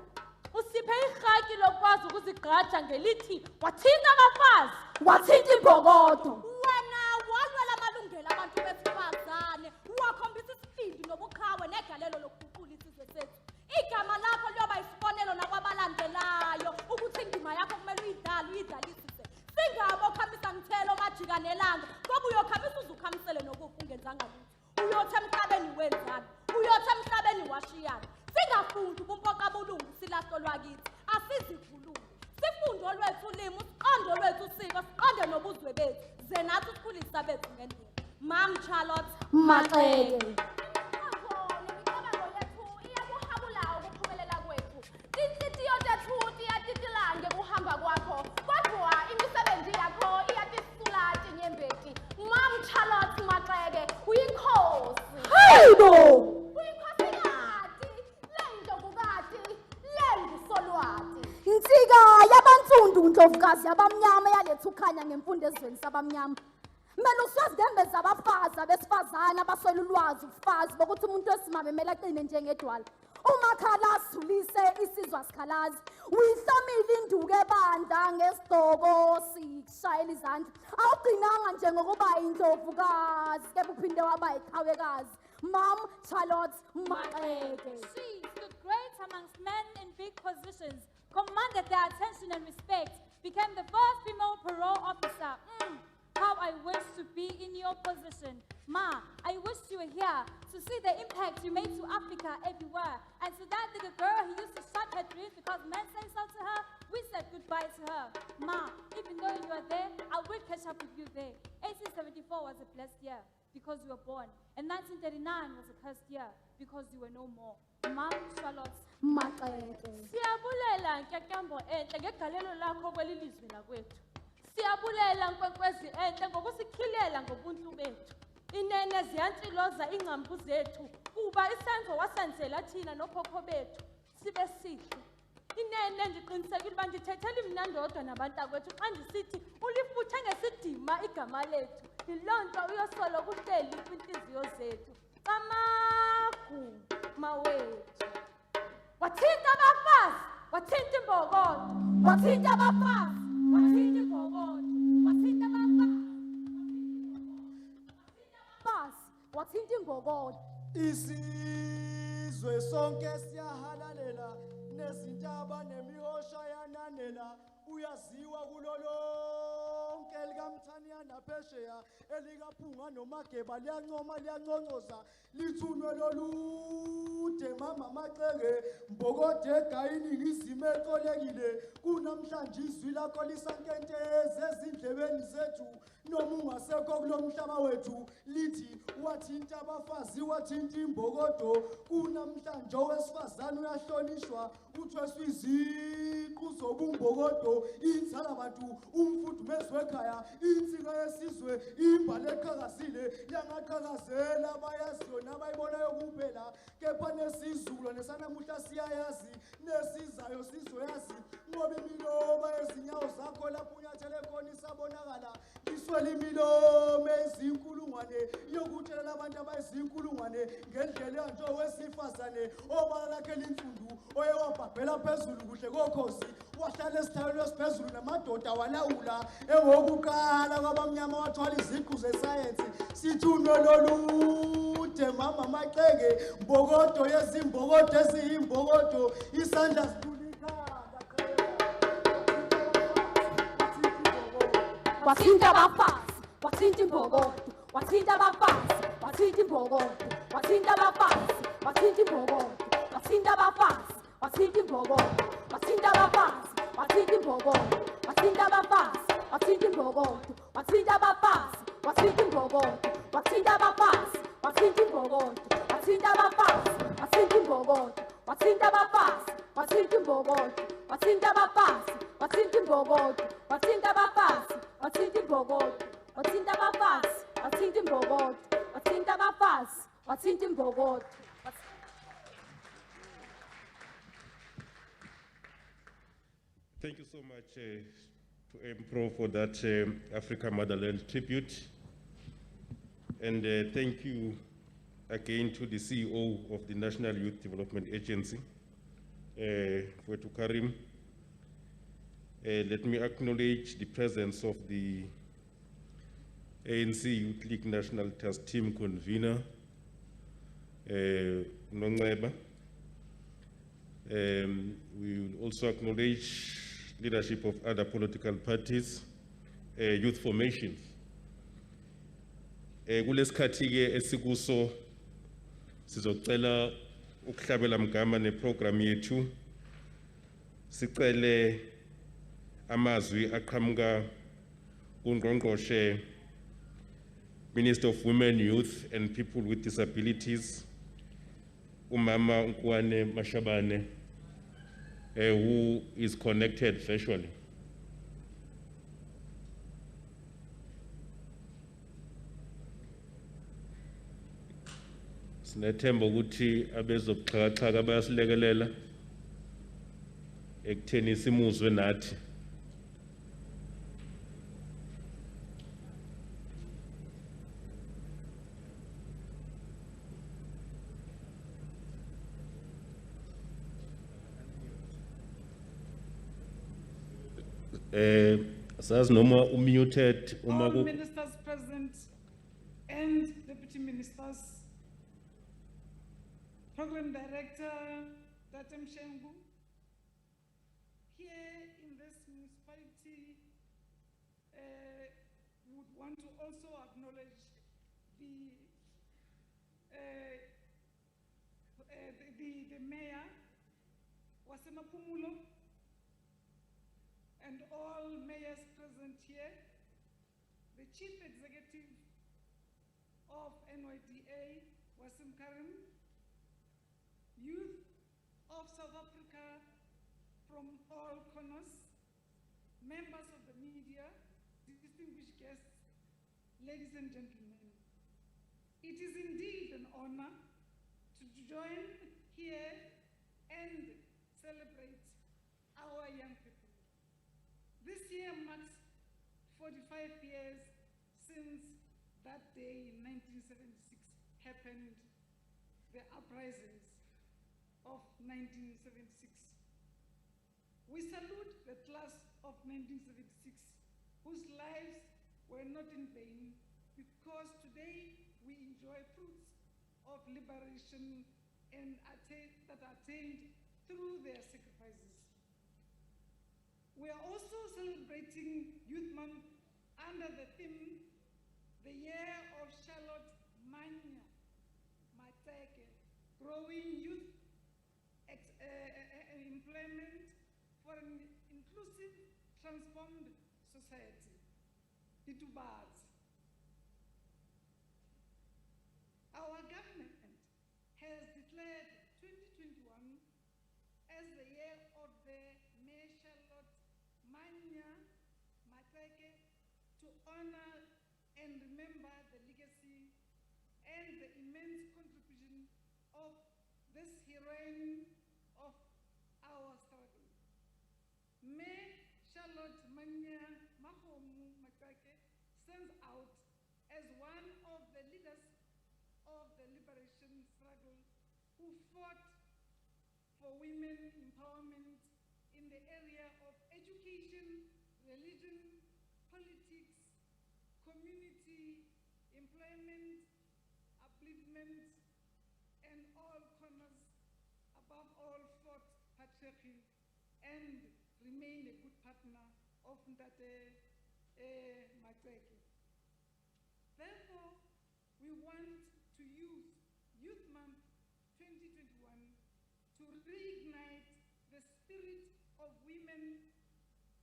Usiphe irhaki lokwazi ukuzigqaja ngelithi wathinta abafazi Wathinta imbokodo. wena walwela amalungelo abantu besifazane wakhombisa isibindi nobuqhawe negalelo lokuguqula isizwe sethu. Igama lakho liyoba isibonelo nakwabalandelayo ukuthi indima yakho kumele uyidlalisise. Singabo okhamisa ngithelo majika nelanga ngoba uyokhamisa uzukhamisele nokufa ungenzanga lutho. Uyothi emhlabeni wenzani? Uyothi emhlabeni washiyana. Singafundi ubumpoka bulungu silahlo lwakithi. Asizikhulule. Sifunde olwethu ulimi, siqonde olwethu usiko, siqonde nobuzwe bethu. Ze nathi sikhulisa bethu ngendlela. Mam Charlotte Maxeke. Hayibo. Insika yabansundu ndlovukazi abamnyama yaletha ukhanya ngemfundo ezweni sabamnyama. Mele uswazi ngembezi abafazi abesifazane abaswela ulwazi ubufazi bokuthi umuntu wesimame kumele aqine njengedwala. Umakhala asidlulise isizwe asikhalazi. Uyihlomile induku ebandla ngesigqoko sikushayela izandla. Awugcinanga nje ngokuba indlovukazi kepha uphinde waba iqhawekazi. Mom Charlotte Maxeke. She stood great amongst men in big positions, commanded their attention and respect, became the first female parole officer. How I wish to be in your position. Ma, I wish you were here to see the impact you made to Africa everywhere. And to that little girl who used to shut her dreams because men said so to her, we said goodbye to her. Ma, even though you are there, I will catch up with you there. 1874 was a blessed year because you were born. And 1939 was a cursed year because you were no more. Mom Charlotte Maxeke. Siyabulela ntyatyanbo entle ngegalelo lakho kweli lizwe lakwethu. Siyabulela nkwenkwezi entle ngokusikhilela ngobuntu bethu. inene ziyantsiloza iingcambu zethu kuba isenzo wasenzela thina nokhokho bethu sibe sihle. Inene ndiqinisekile uba ndithethela mna ndodwa nabantakwethu xa ndisithi ulifuthe ngesidima igama lethu. Yiloo nto uyosoloko uhleli kwiintliziyo zethu. Camagu mawethu. Wathinta abafazi, wathinta imbokodo, wathinta abafazi, wathinta imbokodo, wathinta abafazi, wathinta imbokodo. Isizwe sonke siyahalalela nezintaba nemihosha yananela uyaziwa kulo lonke likamthaniya naphesheya elikaphunga nomageba liyancoma liyanconcoza lithunywe lolude mama maxeke mbokode egayini ngizimo exolekile kunamhlanje izwi lakho lisankenteze ezindlebeni zethu noma ungasekho kulo mhlaba wethu lithi wathinta abafazi wathinta imbokodo kunamhlanje owesifazane uyahlonishwa uthweswa iziqu zobumbokodo inzala bantu umfudumezi wekhaya insika yesizwe imbali eqhakazile yangaqhakazela abayaziyo nabayibonayo kuphela kepha nesizukulwane sanamuhla siyayazi nesizayo sizoyazi ngoba imilomo ezinyawo zakho lapho unyathele khona isabonakala iswele imilomo ezinkulungwane yokuthelela abantu abayizinkulungwane ngendlela njengowesifazane obala lakhe linsundu oye wabhabhela phezulu kuhle kokhozi wahlala esithalweni esiphezulu namadoda walawula engokuqala kwabamnyama wathwala iziqu zesayensi sithunywe lolude mama maxeke mbokodo yezimbokodo eziyimbokodo isandla Wathinta abafazi, wathinta imbokodo, wathinta abafazi, wathinta imbokodo, wathinta abafazi, wathinta imbokodo, wathinta abafazi, wathinta imbokodo, wathinta abafazi, wathinta imbokodo, wathinta abafazi, wathinta imbokodo, wathinta abafazi, wathinta imbokodo, wathinta abafazi, wathinta imbokodo, wathinta abafazi, wathinta imbokodo, wathinta abafazi, wathinta imbokodo, wathinta abafazi, wathinta imbokodo, wathinta abafazi, wathinta imbokodo, wathinta abafazi, wathinta imbokodo, wathinta abafazi, wathinta imbokodo. Thank you so much to MPRO for that Africa Motherland tribute. And thank you again to the CEO of the National Youth Development Agency, Fwetu Karim. Let me acknowledge the presence of the ANC Youth League National Task Team convener, Nongeba. We will also acknowledge leadership of other political parties, youth formations. Kulesikhathi-ke esikuso sizocela ukuhlabela mgama neprogram yethu sicele amazwi aqhamuka kuNgqongqoshe Minister of Women, Youth and People with Disabilities, Umama Nkwane Mashabane, who is connected virtually. Sinethemba ukuthi abezokuxhakaxhaka bayasilekelela ekutheni simuzwe nathi. Says no more muted. All ministers present and deputy ministers, program director Tatem Shengu, here in this municipality, would want to also acknowledge the mayor, Wasemapumulo, and all mayors present here, the chief executive of NYDA, Wasim Karim, youth of South Africa from all corners, members of the media, distinguished guests, ladies and gentlemen. It is indeed an honor to join here and celebrate our young people. This year marks 45 years since that day in 1976 happened, the uprisings of 1976. We salute the class of 1976 whose lives were not in vain, because today we enjoy fruits of liberation and that are attained through their sacrifices. We are also celebrating Youth Month under the theme, the Year of Charlotte Manya Mateke, growing youth employment for an inclusive, transformed society. Ditubaz. Our government has declared 2021 as the year of the May Charlotte Manya Mateke to honor and remember the legacy and the immense contribution of this heroine of our struggle. May Charlotte Manya Mahomu Mateke stands out as one of the leaders of the liberation struggle who fought for women empowerment in the area of education, religion, politics, community, employment, upliftment, and all corners, above all fought patriarchy and remained a good partner of Ndate Mateke. Therefore, we want to use Youth Month 2021 to reignite the spirit of women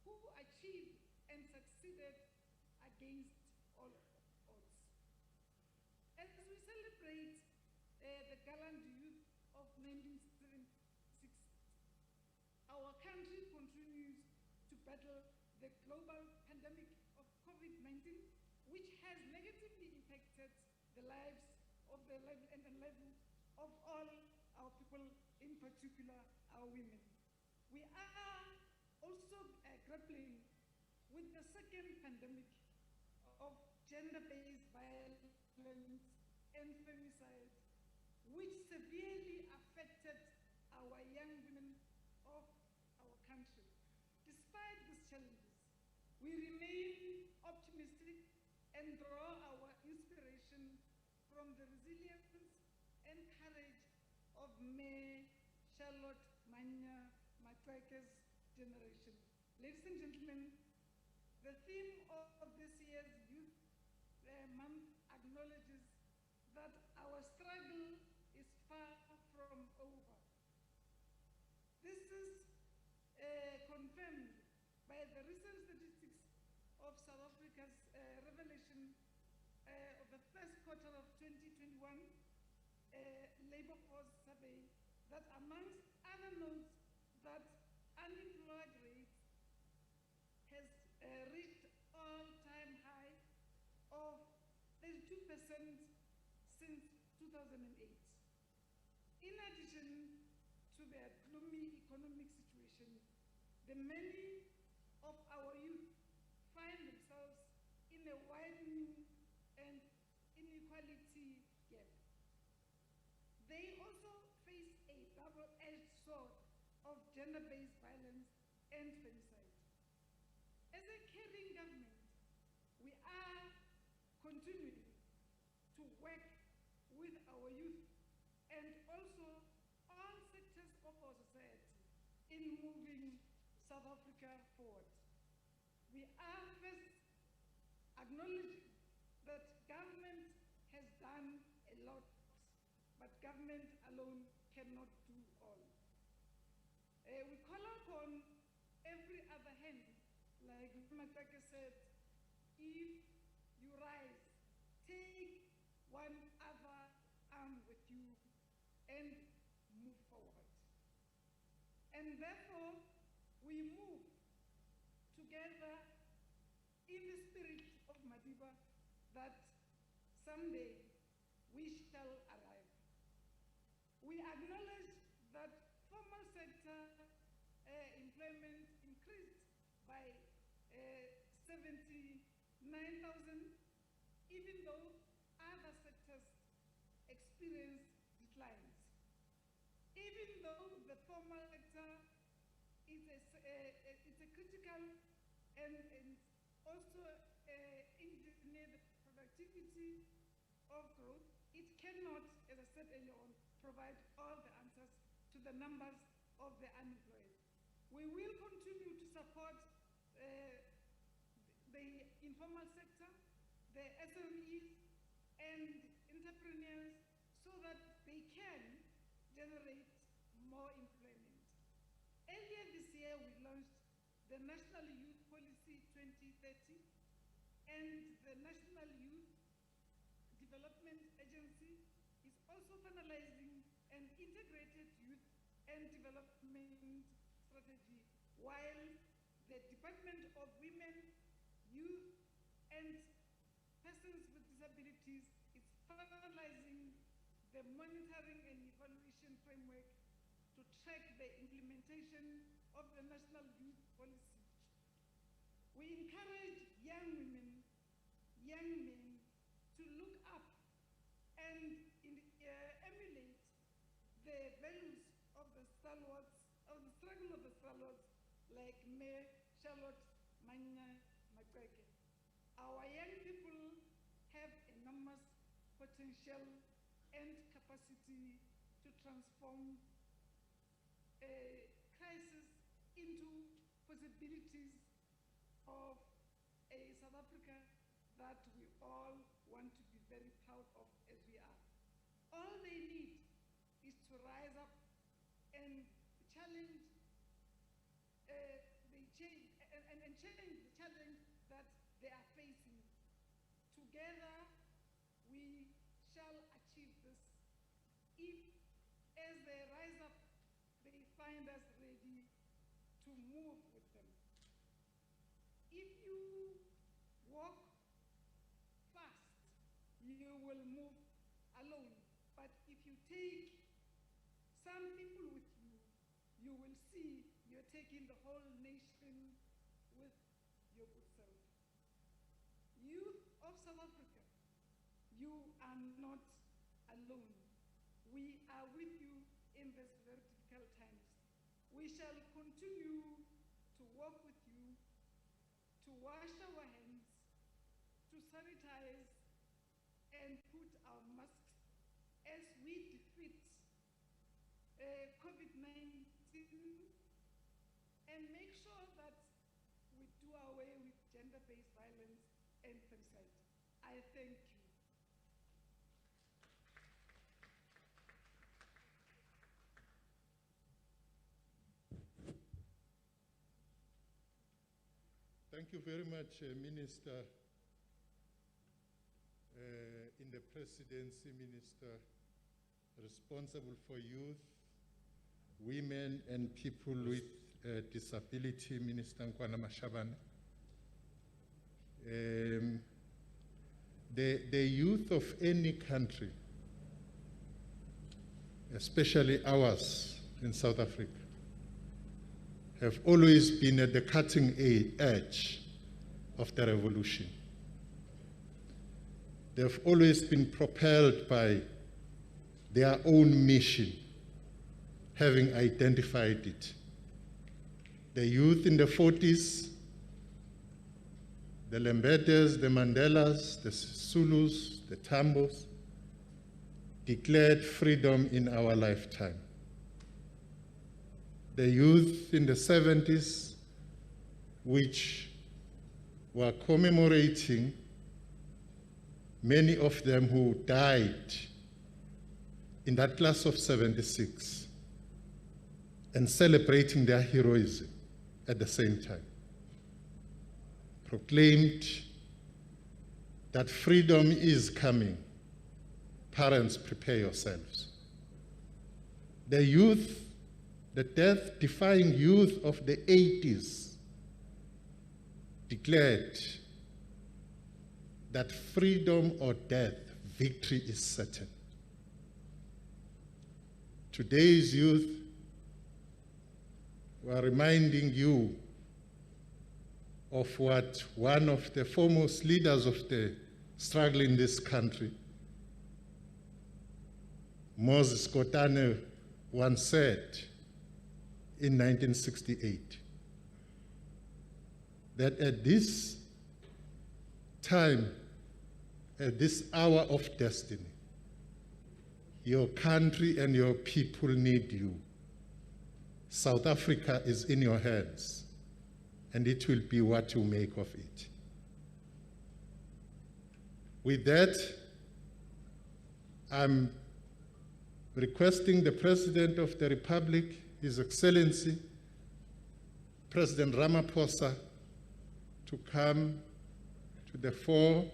who achieved and succeeded against all odds. As we celebrate the gallant youth of 1976, our country continues to battle the global pandemic of COVID-19, which has negatively impacted the lives of the livelihood of all our people, in particular our women. We are also grappling with the second pandemic of gender-based violence and femicide, which severely affected our young women of our country. Despite these challenges, we remain optimistic and draw our inspiration from the resilience and courage of May Charlotte Manya Matweke's generation. Ladies and gentlemen, the theme of this year's Youth Month acknowledges that our struggle is far from over. This is confirmed by the recent statistics of South Africa's revelation of the first quarter of 2021 labor force survey, that amongst other notes, that unemployed rate has reached all-time high of 32% since 2008. In addition to their gloomy economic situation, the many of our youth find themselves in a widening and inequality gap. They also face a double-edged sword of gender-based violence and femicide. As a caring government, we are continuing to work with our youth and also all sectors of our society in moving South Africa forward. We are first acknowledging that government has done a lot, but government alone cannot do all. We call upon every other hand, like Mateke said, if you rise, take one other arm with you and move forward. And therefore, we move together in the spirit of Madiba, that someday we We acknowledge that formal sector employment increased by 79,000, even though other sectors experienced declines. Even though the formal sector is a critical and also engineer the productivity of growth, it cannot, as I said earlier on, provide all the answers to the numbers of the unemployed. We will continue to support the informal sector, the SMEs, and entrepreneurs so that they can generate more employment. Earlier this year, we launched the National Youth Policy 2030 and the National Youth Development Agency is also finalizing an integrated youth and development strategy, while the Department of Women, Youth and Persons with Disabilities is finalizing the monitoring and evaluation framework to track the implementation of the National Youth Policy. We encourage young women, young men to look up and emulate the values of the stalwarts, of the struggle of the stalwarts like Mayor Charlotte Manya Makweke. Our young people have enormous potential and capacity to transform a crisis into possibilities of a South Africa that we all want to be very proud of as we are. All they need is to rise up and challenge change the challenge that they are facing. Together, we shall achieve this if, as they rise up, they find us ready to move with them. If you walk fast, you will move alone. But if you take some people with you, you will see you're taking the whole nation with your good self. Youth of South Africa, you are not alone. We are with you in these very difficult times. We shall continue to work with you, to wash our hands, to sanitize, and put our masks as we defeat COVID-19 and make sure that we do away with gender-based violence and femicide. I thank you. Thank you very much, Minister. In the presidency, Minister responsible for youth, women and people with disability, Minister Nkwana Mashabane. The youth of any country, especially ours in South Africa, have always been at the cutting edge of the revolution. They've always been propelled by their own mission, having identified it. The youth in the 40s, the Lembetes, the Mandelas, the Zulus, the Tambos, declared freedom in our lifetime. The youth in the 70s, which were commemorating many of them who died in that class of 76 and celebrating their heroism at the same time, proclaimed that freedom is coming. Parents, prepare yourselves. The youth, the death-defying youth of the 80s declared that freedom or death, victory is certain. today's youth, we are reminding you of what one of the foremost leaders of the struggle in this country, Moses Kotane, once said in 1968, that at this time, at this hour of destiny, your country and your people need you. South Africa is in your hands, and it will be what you make of it. With that, I'm requesting the President of the Republic, His Excellency, President Ramaphosa, to come to the fore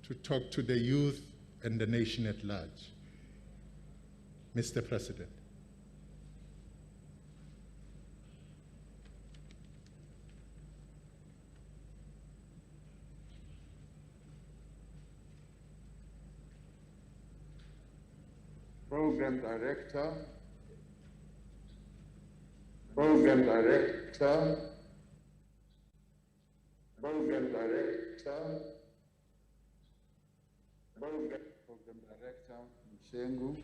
to talk to the youth and the nation at large. Mr. President. Program Director, Mshengu,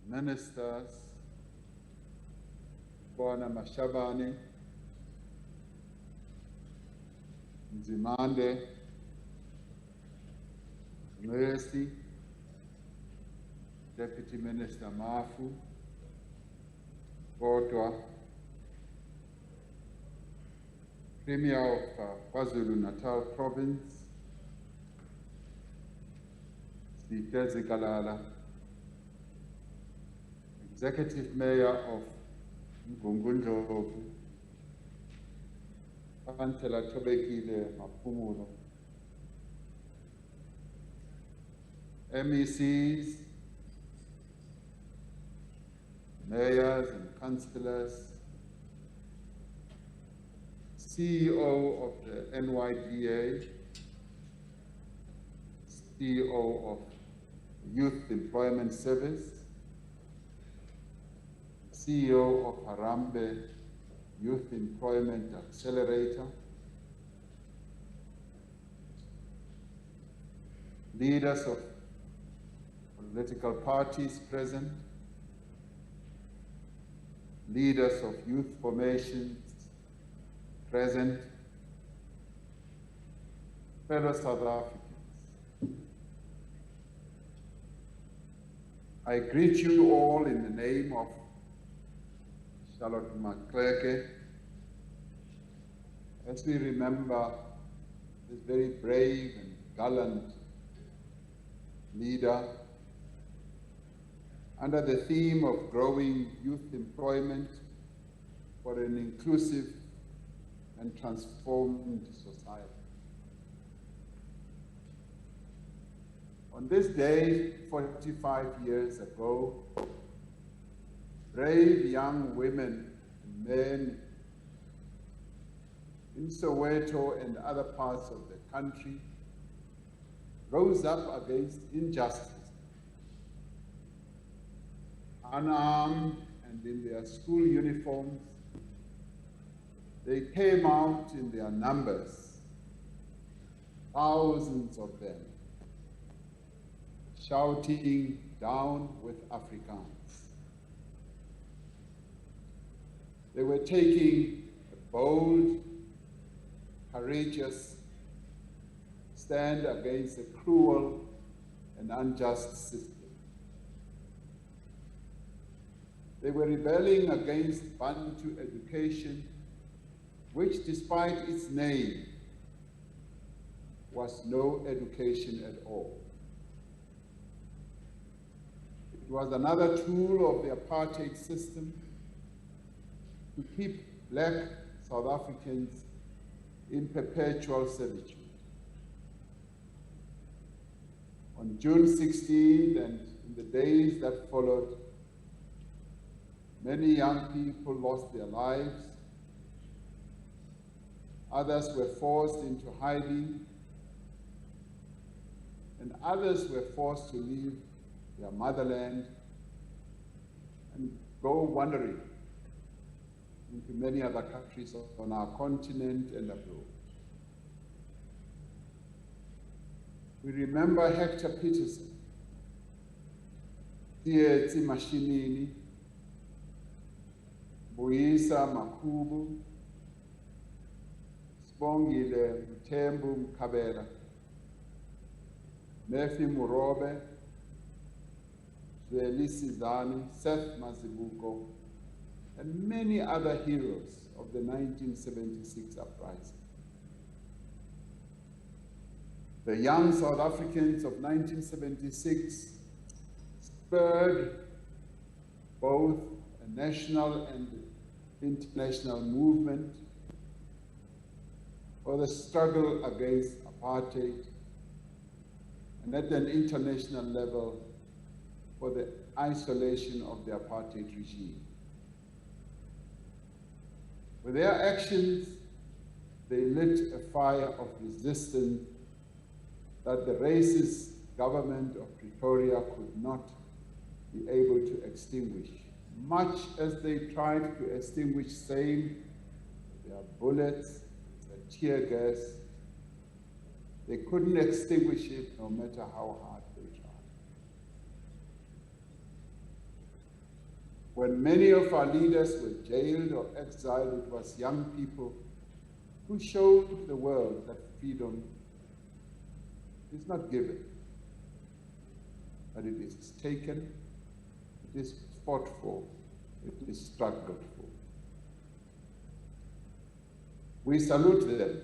Ministers, Bwana Mashabane, Nzimande, Mercy, Deputy Minister Mafu, Kotwa, Premier of KwaZulu-Natal Province, Sitezi Kalala, Executive Mayor of Mgungunjovu, Kansela Tobekile Mapumulo, MECs, mayors and councillors, CEO of the NYDA, CEO of Youth Employment Service, CEO of Harambee Youth Employment Accelerator, leaders of political parties present, leaders of youth formations present, fellow South Africans. I greet you all in the name of Charlotte Macleke as we remember this very brave and gallant leader under the theme of growing youth employment for an inclusive and transformed society. On this day, 45 years ago, brave young women and men in Soweto and other parts of the country rose up against injustice. Unarmed and in their school uniforms, they came out in their numbers, thousands of them, shouting, "Down with Afrikaans." They were taking a bold, courageous stand against a cruel and unjust system. They were rebelling against Bantu education, which, despite its name, was no education at all. It was another tool of the apartheid system to keep black South Africans in perpetual servitude. On June 16th and in the days that followed, many young people lost their lives. Others were forced into hiding. and others were forced to leave their motherland and go wandering into many other countries on our continent and abroad. We remember Hector Peterson, Tsietsi Mashinini, Boyisa Makubu, Sibongile Mthembu Mkhabela, Nefi Murobe, Zweli Sizani, Seth Mazibuko, and many other heroes of the 1976 uprising. The young South Africans of 1976 spurred both a national and international movement for the struggle against apartheid, and at an international level for the isolation of the apartheid regime. With their actions, they lit a fire of resistance that the racist government of Pretoria could not be able to extinguish, much as they tried to extinguish same their bullets, their tear gas. They couldn't extinguish it no matter how hard they tried. When many of our leaders were jailed or exiled, it was young people who showed the world that freedom is not given, but it is taken, it is fought for, it is struggled for. We salute them.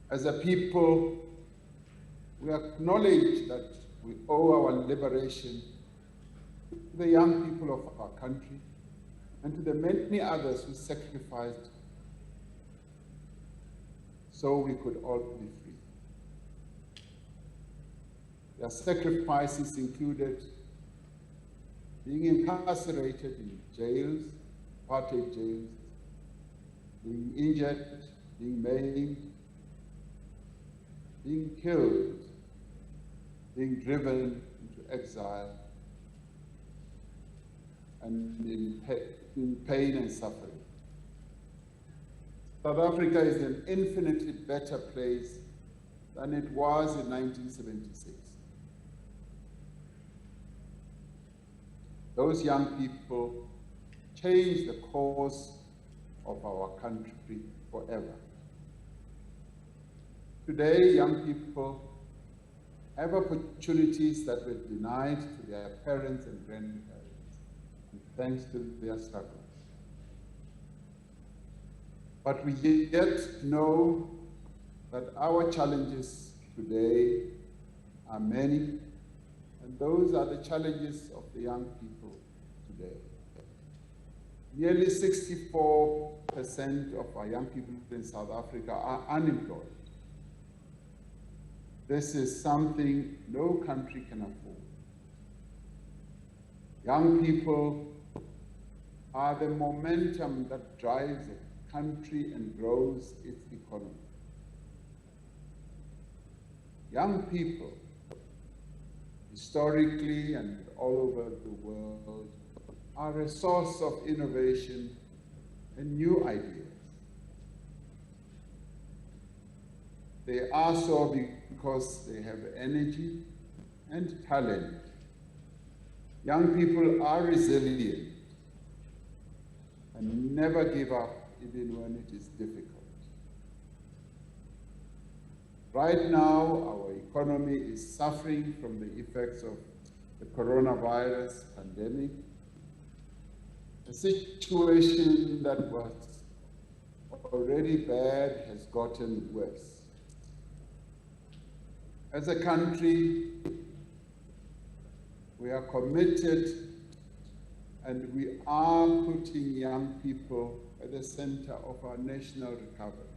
As a people, we acknowledge that we owe our liberation to the young people of our country and to the many others who sacrificed so we could all be free. Their sacrifices included being incarcerated in jails, apartheid jails, being injured, being maimed, being killed, being driven into exile, and in pain and suffering. South Africa is an infinitely better place than it was in 1976. Those young people changed the course of our country forever. Today, young people have opportunities that were denied to their parents and grandparents, and thanks to their struggles. But we yet know that our challenges today are many, and those are the challenges of the young people today. Nearly 64% of our young people in South Africa are unemployed. This is something no country can afford. Young people are the momentum that drives a country and grows its economy. Young people, historically and all over the world, are a source of innovation and new ideas. They are so because they have energy and talent. Young people are resilient and never give up even when it is difficult. Right now, our economy is suffering from the effects of the coronavirus pandemic, a situation that was already bad has gotten worse. As a country, we are committed and we are putting young people at the center of our national recovery.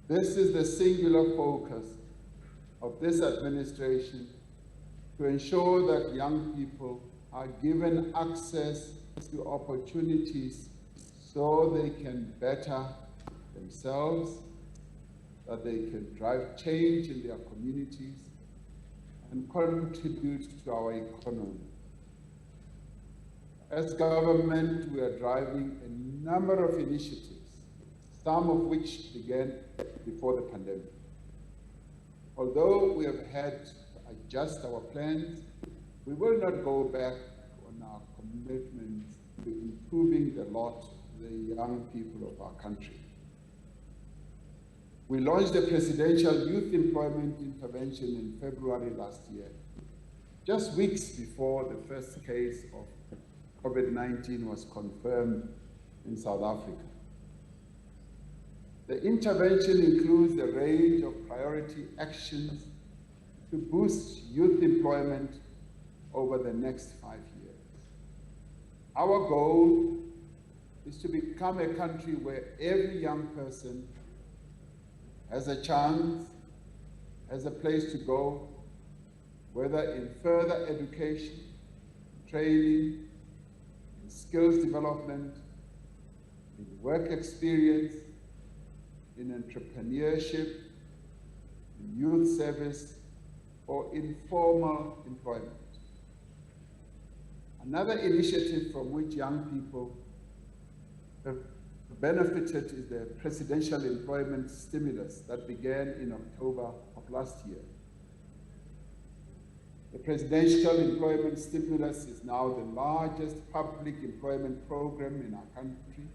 This is the singular focus of this administration to ensure that young people are given access to opportunities so they can better themselves, that they can drive change in their communities and contribute to our economy. As government, we are driving a number of initiatives, some of which began before the pandemic. Although we have had to adjust our plans, we will not go back on our commitment to improving the lot of the young people of our country. We launched the Presidential Youth Employment Intervention in February last year, just weeks before the first case of COVID-19 was confirmed in South Africa. The intervention includes a range of priority actions to boost youth employment over the next 5 years. Our goal is to become a country where every young person has a chance, has a place to go, whether in further education, training, in skills development, in work experience, in entrepreneurship, in youth service, or informal employment. Another initiative from which young people have benefited is the Presidential Employment Stimulus that began in October of last year. The Presidential Employment Stimulus is now the largest public employment program in our country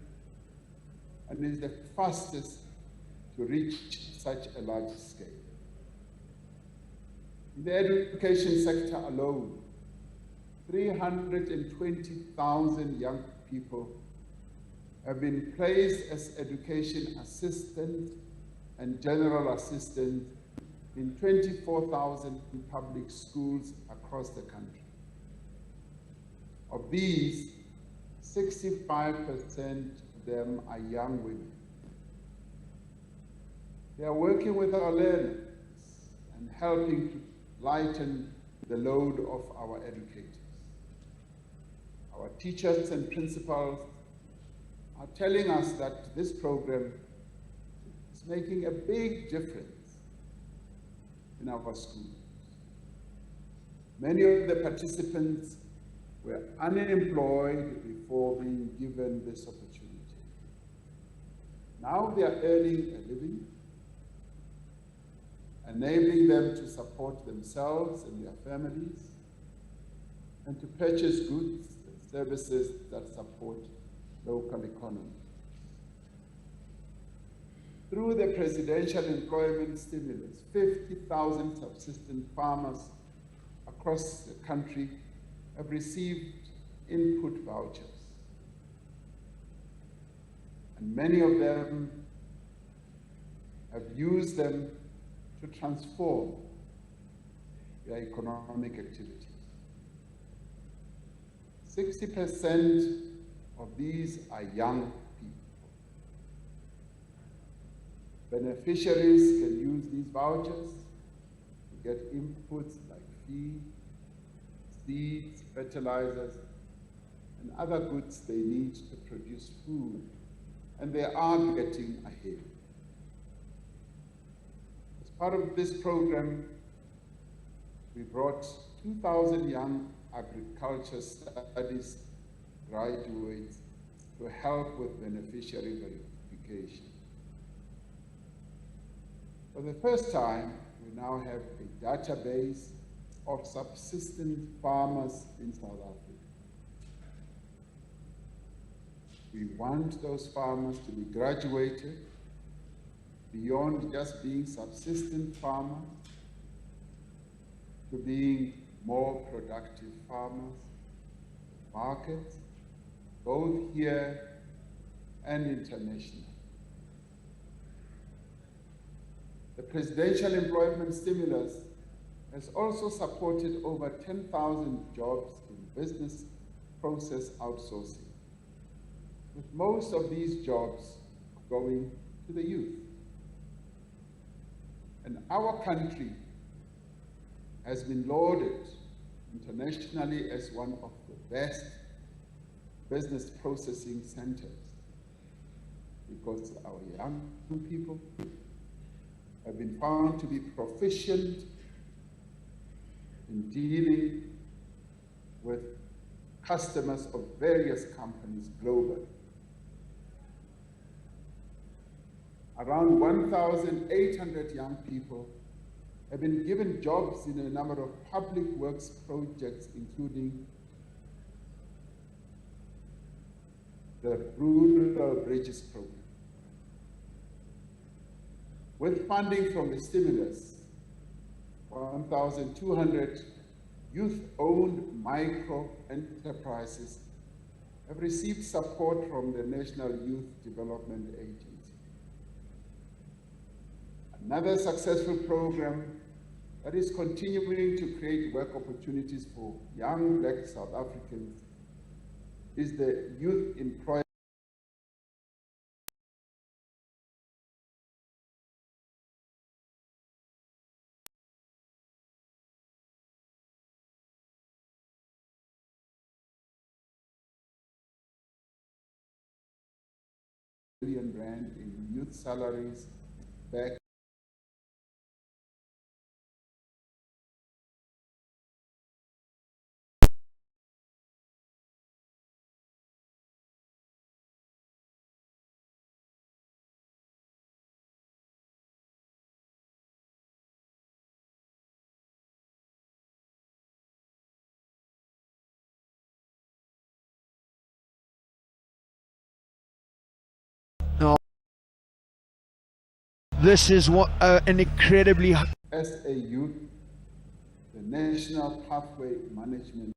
and is the fastest to reach such a large scale. In the education sector alone, 320,000 young people have been placed as education assistants and general assistants in 24,000 public schools across the country. Of these, 65% of them are young women. They are working with our learners and helping to lighten the load of our educators. Our teachers and principals are telling us that this program is making a big difference in our schools. Many of the participants were unemployed before being given this opportunity. Now they are earning a living, enabling them to support themselves and their families, and to purchase goods and services that support local economy. Through the Presidential Employment Stimulus, 50,000 subsistence farmers across the country have received input vouchers. And many of them have used them to transform their economic activities. 60% of these are young people. Beneficiaries can use these vouchers to get inputs like feed, seeds, fertilizers, and other goods they need to produce food, and they are getting ahead. As part of this program, we brought 2,000 young agriculture studies graduates to help with beneficiary verification. For the first time, we now have a database of subsistence farmers in South Africa. We want those farmers to be graduated beyond just being subsistence farmers to being more productive farmers, markets, both here and internationally. The Presidential Employment Stimulus has also supported over 10,000 jobs in business process outsourcing, with most of these jobs going to the youth. And our country has been lauded internationally as one of the best business processing centers because our young people have been found to be proficient in dealing with customers of various companies globally. Around 1,800 young people have been given jobs in a number of public works projects, including the Rural Bridges Program. With funding from the stimulus, 1,200 youth-owned micro enterprises have received support from the National Youth Development Agency. Another successful program that is continuing to create work opportunities for young Black South Africans is the Youth Employment billion rand in youth salaries back. This is what an incredibly As a youth, the National Pathway Management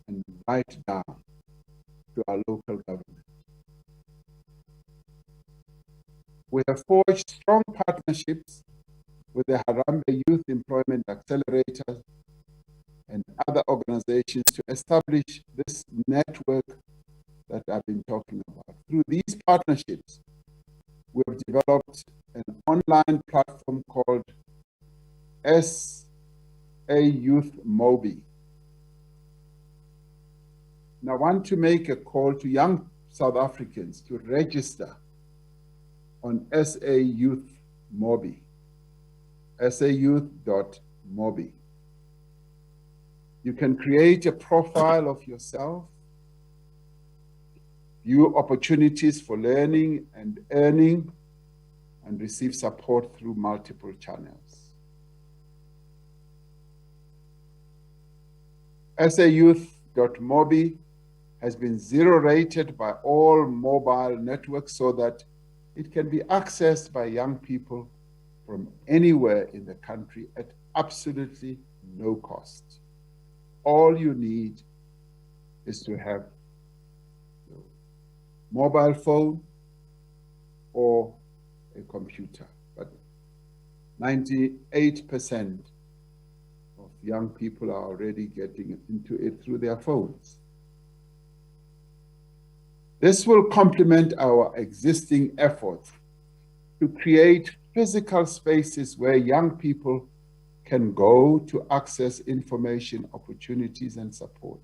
and right down to our local government. We have forged strong partnerships with the Harambee Youth Employment Accelerator and other organizations to establish this network that I've been talking about. Through these partnerships, we have developed an online platform called SA Youth Mobi. Now, I want to make a call to young South Africans to register on SA Youth Mobi, sayouth.mobi. You can create a profile of yourself, view opportunities for learning and earning, and receive support through multiple channels. sayouth.mobi has been zero rated by all mobile networks so that it can be accessed by young people from anywhere in the country at absolutely no cost. All you need is to have a mobile phone or a computer. But 98% of young people are already getting into it through their phones. This will complement our existing efforts to create physical spaces where young people can go to access information, opportunities, and support.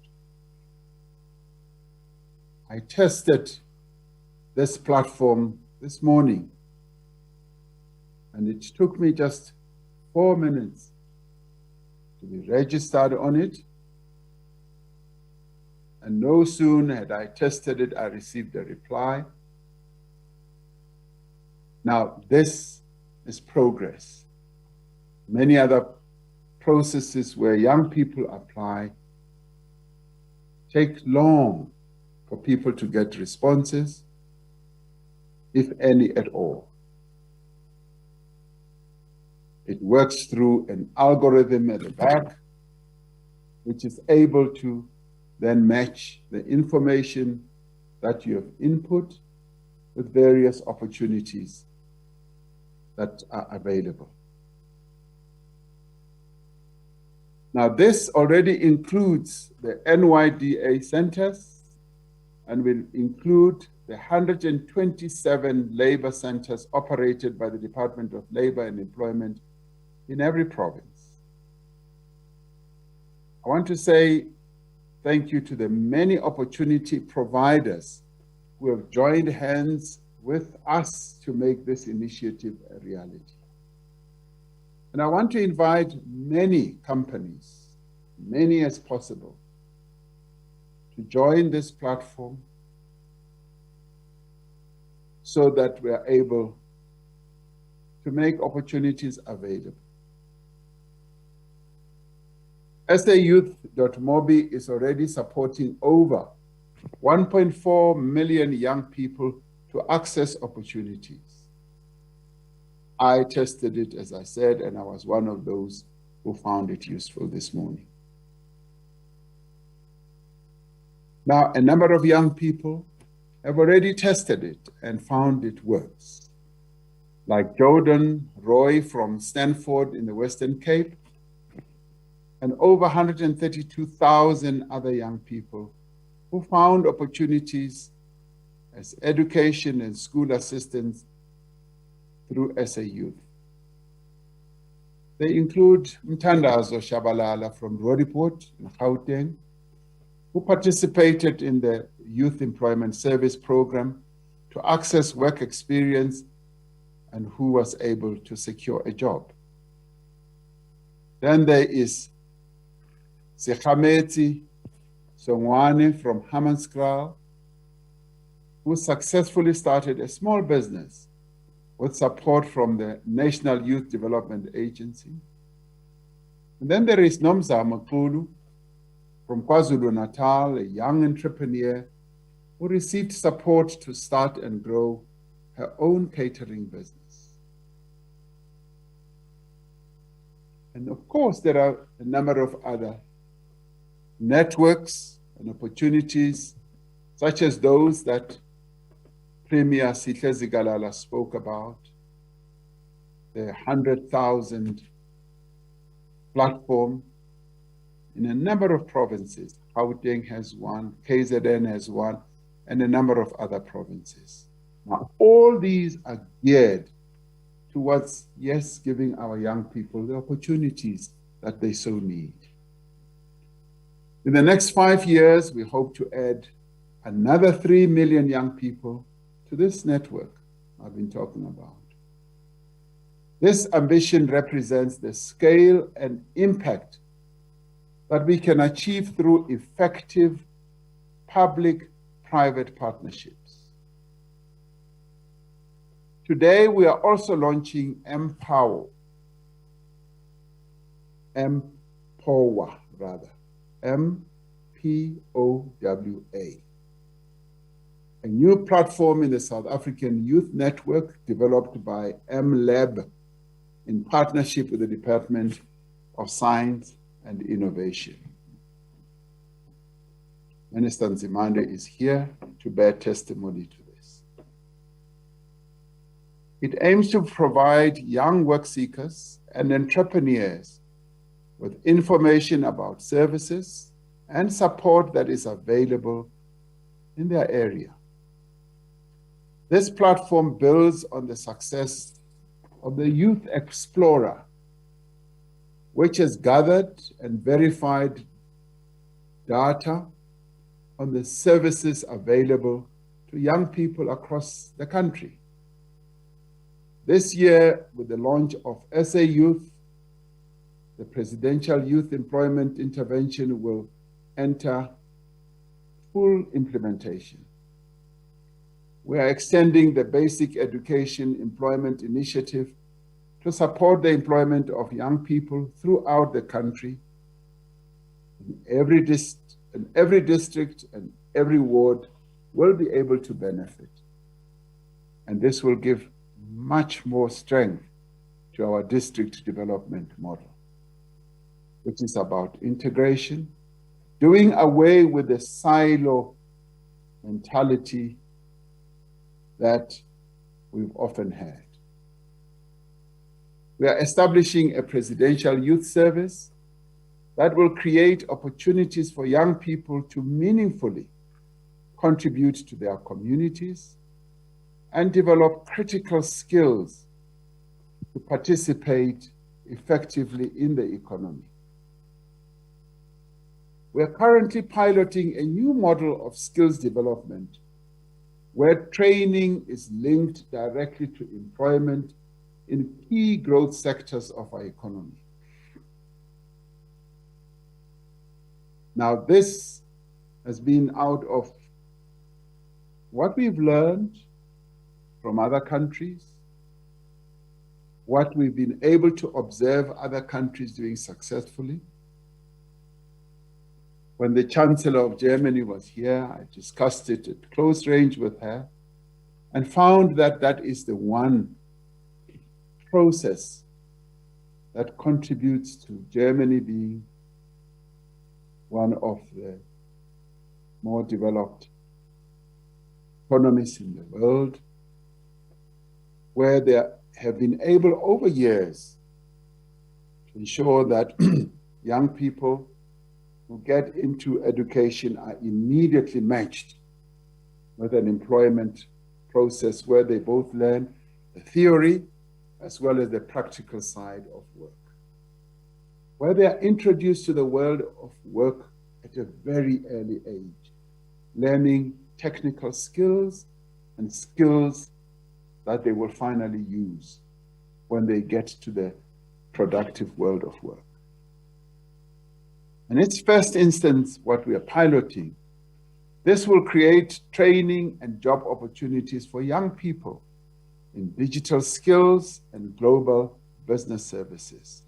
I tested this platform this morning, and it took me just 4 minutes to be registered on it. And no sooner had I tested it, I received a reply. Now, this is progress. Many other processes where young people apply take long for people to get responses, if any at all. It works through an algorithm at the back, which is able to then match the information that you have input with various opportunities that are available. Now, this already includes the NYDA centers and will include the 127 labor centers operated by the Department of Labor and Employment in every province. I want to say thank you to the many opportunity providers who have joined hands with us to make this initiative a reality. And I want to invite many companies, many as possible, to join this platform so that we are able to make opportunities available. SAYouth.mobi is already supporting over 1.4 million young people to access opportunities. I tested it, as I said, and I was one of those who found it useful this morning. Now, a number of young people have already tested it and found it works, like Jordan Roy from Stanford in the Western Cape, and over 132,000 other young people who found opportunities as education and school assistants through SA Youth. They include Mtandazo Shabalala from Roodepoort in Gauteng, who participated in the Youth Employment Service Program to access work experience and who was able to secure a job. Then there is Sekhameti Songwane from Hammanskraal, who successfully started a small business with support from the National Youth Development Agency. And then there is Nomza Makulu from KwaZulu-Natal, a young entrepreneur who received support to start and grow her own catering business. And of course, there are a number of other networks and opportunities, such as those that Premier Sihle Zikalala spoke about, the 100,000 platform in a number of provinces. Gauteng has one, KZN has one, and a number of other provinces. Now, all these are geared towards, yes, giving our young people the opportunities that they so need. In the next 5 years, we hope to add another 3 million young people to this network I've been talking about. This ambition represents the scale and impact that we can achieve through effective public-private partnerships. Today, we are also launching Empower, M-P-O-W-A, a new platform in the South African Youth Network developed by MLab in partnership with the Department of Science and Innovation. Minister Nzimande is here to bear testimony to this. It aims to provide young work seekers and entrepreneurs with information about services and support that is available in their area. This platform builds on the success of the Youth Explorer, which has gathered and verified data on the services available to young people across the country. This year, with the launch of SA Youth, the Presidential Youth Employment Intervention will enter full implementation. We are extending the Basic Education Employment Initiative to support the employment of young people throughout the country, in every and every district and every ward will be able to benefit. And this will give much more strength to our district development model, which is about integration, doing away with the silo mentality that we've often had. We are establishing a presidential youth service that will create opportunities for young people to meaningfully contribute to their communities and develop critical skills to participate effectively in the economy. We are currently piloting a new model of skills development where training is linked directly to employment in key growth sectors of our economy. Now, this has been out of what we've learned from other countries, what we've been able to observe other countries doing successfully. When the Chancellor of Germany was here, I discussed it at close range with her and found that that is the one process that contributes to Germany being one of the more developed economies in the world, where they have been able over years to ensure that young people who get into education are immediately matched with an employment process where they both learn the theory as well as the practical side of work, where they are introduced to the world of work at a very early age, learning technical skills and skills that they will finally use when they get to the productive world of work. In its first instance, what we are piloting, this will create training and job opportunities for young people in digital skills and global business services.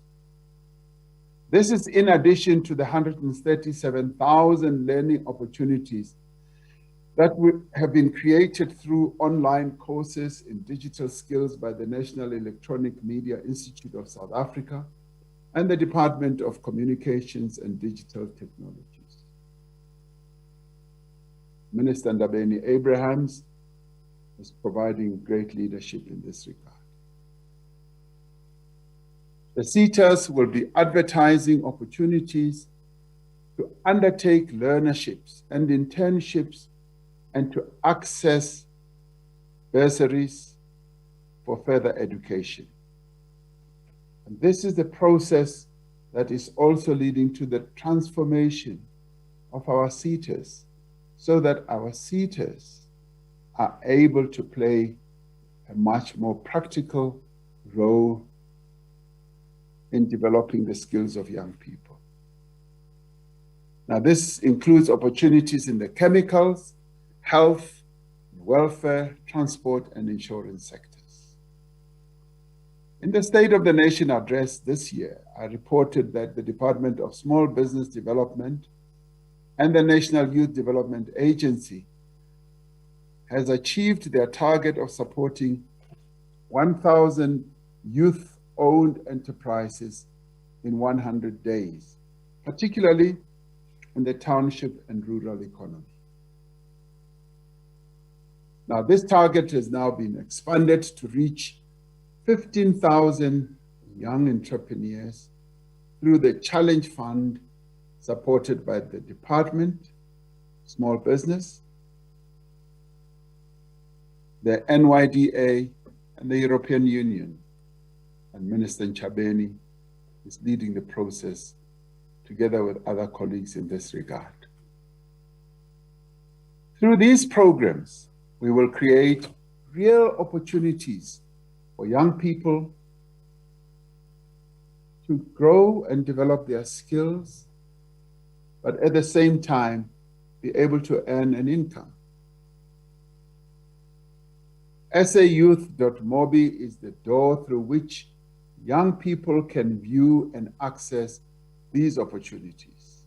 This is in addition to the 137,000 learning opportunities that have been created through online courses in digital skills by the National Electronic Media Institute of South Africa and the Department of Communications and Digital Technologies. Minister Ndabeni Abrahams is providing great leadership in this regard. The SETAs will be advertising opportunities to undertake learnerships and internships and to access bursaries for further education. And this is the process that is also leading to the transformation of our SETAs so that our SETAs are able to play a much more practical role in developing the skills of young people. Now, this includes opportunities in the chemicals, health, welfare, transport, and insurance sectors. In the State of the Nation address this year, I reported that the Department of Small Business Development and the National Youth Development Agency has achieved their target of supporting 1,000 youth-owned enterprises in 100 days, particularly in the township and rural economy. Now, this target has now been expanded to reach 15,000 young entrepreneurs through the Challenge Fund supported by the Department, Small Business, the NYDA, and the European Union. And Minister Ntshabeni is leading the process together with other colleagues in this regard. Through these programs, we will create real opportunities for young people to grow and develop their skills, but at the same time, be able to earn an income. sayouth.mobi is the door through which young people can view and access these opportunities.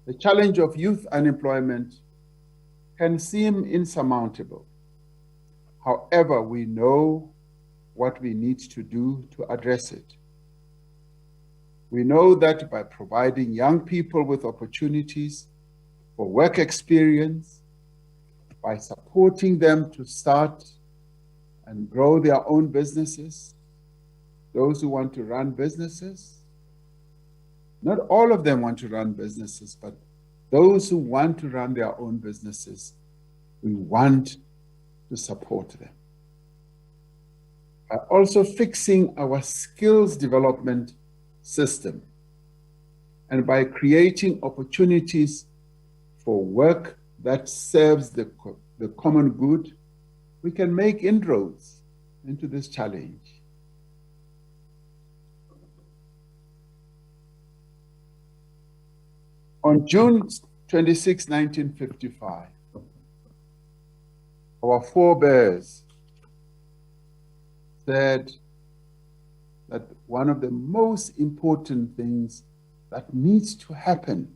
The challenge of youth unemployment can seem insurmountable. However, we know what we need to do to address it. We know that by providing young people with opportunities for work experience, by supporting them to start and grow their own businesses, those who want to run businesses, not all of them want to run businesses, but those who want to run their own businesses, we want to support them. By also fixing our skills development system and by creating opportunities for work that serves the common good, we can make inroads into this challenge. On June 26, 1955, our forebears said that one of the most important things that needs to happen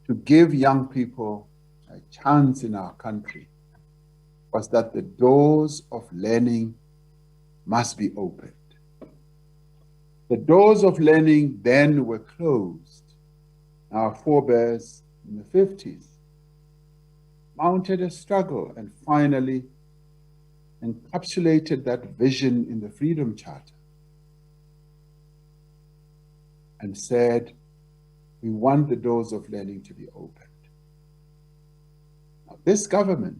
to give young people a chance in our country was that the doors of learning must be opened. The doors of learning then were closed. Our forebears in the 50s mounted a struggle and finally encapsulated that vision in the Freedom Charter and said, we want the doors of learning to be opened. Now, this government,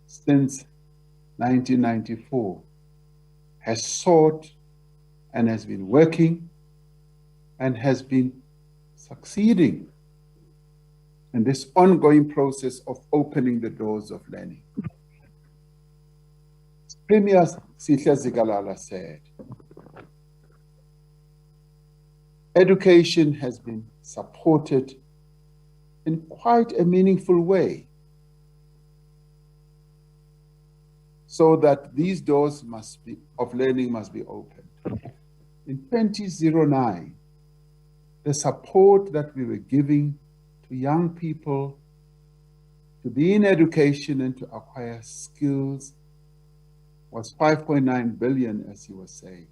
since 1994, has sought and has been working and has been succeeding in this ongoing process of opening the doors of learning. Premier Sihle Zikalala said, education has been supported in quite a meaningful way so that these doors of learning must be opened. In 2009, the support that we were giving to young people to be in education and to acquire skills was 5.9 billion, as he was saying.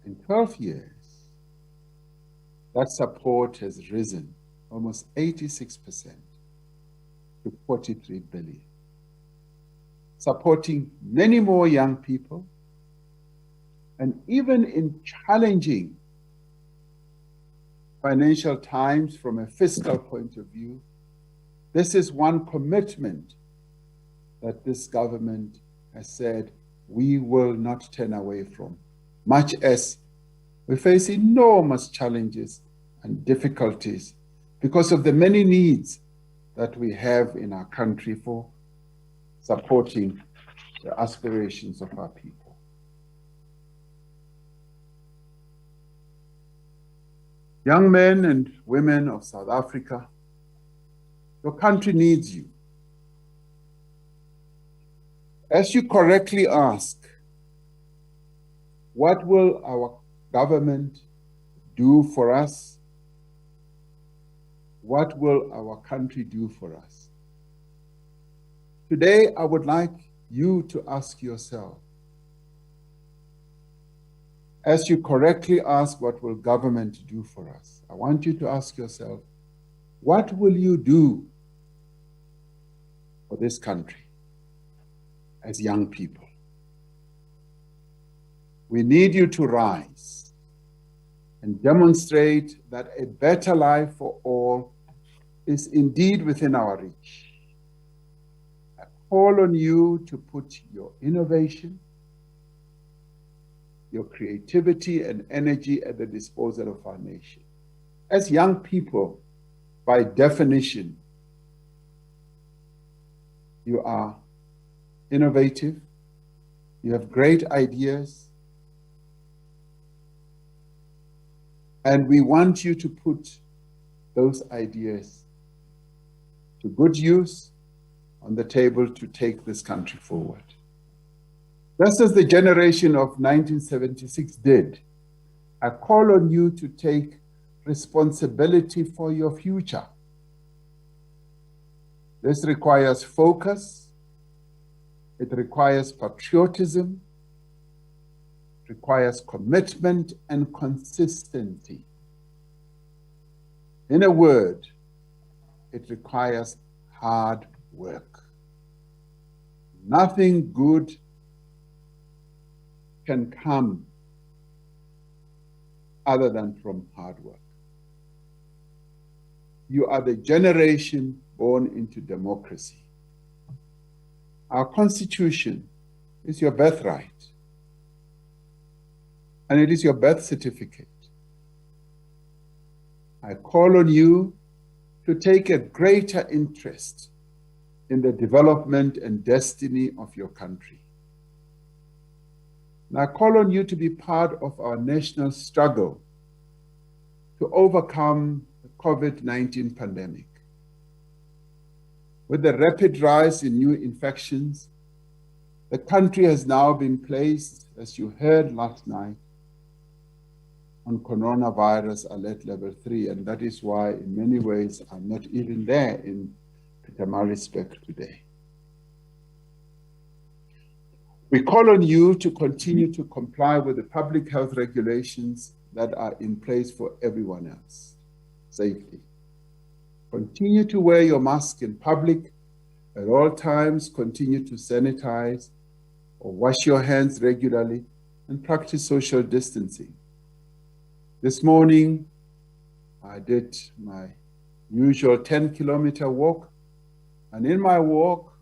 In 12 years, that support has risen almost 86% to 43 billion, supporting many more young people. And even in challenging financial times from a fiscal point of view, this is one commitment that this government has said we will not turn away from, much as we face enormous challenges and difficulties because of the many needs that we have in our country for supporting the aspirations of our people. Young men and women of South Africa, your country needs you. As you correctly ask, what will our government do for us? What will our country do for us? Today, I would like you to ask yourself, as you correctly ask, what will government do for us? I want you to ask yourself, what will you do for this country as young people? We need you to rise and demonstrate that a better life for all is indeed within our reach. I call on you to put your innovation, your creativity and energy at the disposal of our nation. As young people, by definition, you are innovative, you have great ideas, and we want you to put those ideas to good use on the table to take this country forward. Just as the generation of 1976 did, I call on you to take responsibility for your future. This requires focus, it requires patriotism, it requires commitment and consistency. In a word, it requires hard work. Nothing good can come other than from hard work. You are the generation born into democracy. Our Constitution is your birthright, and it is your birth certificate. I call on you to take a greater interest in the development and destiny of your country. And I call on you to be part of our national struggle to overcome the COVID-19 pandemic. With the rapid rise in new infections, the country has now been placed, as you heard last night, on coronavirus alert level 3, and that is why in many ways I'm not even there in Pietermaritzburg today. We call on you to continue to comply with the public health regulations that are in place for everyone else. Safety. Continue to wear your mask in public at all times, continue to sanitize or wash your hands regularly, and practice social distancing. This morning, I did my usual 10-kilometer walk, and in my walk,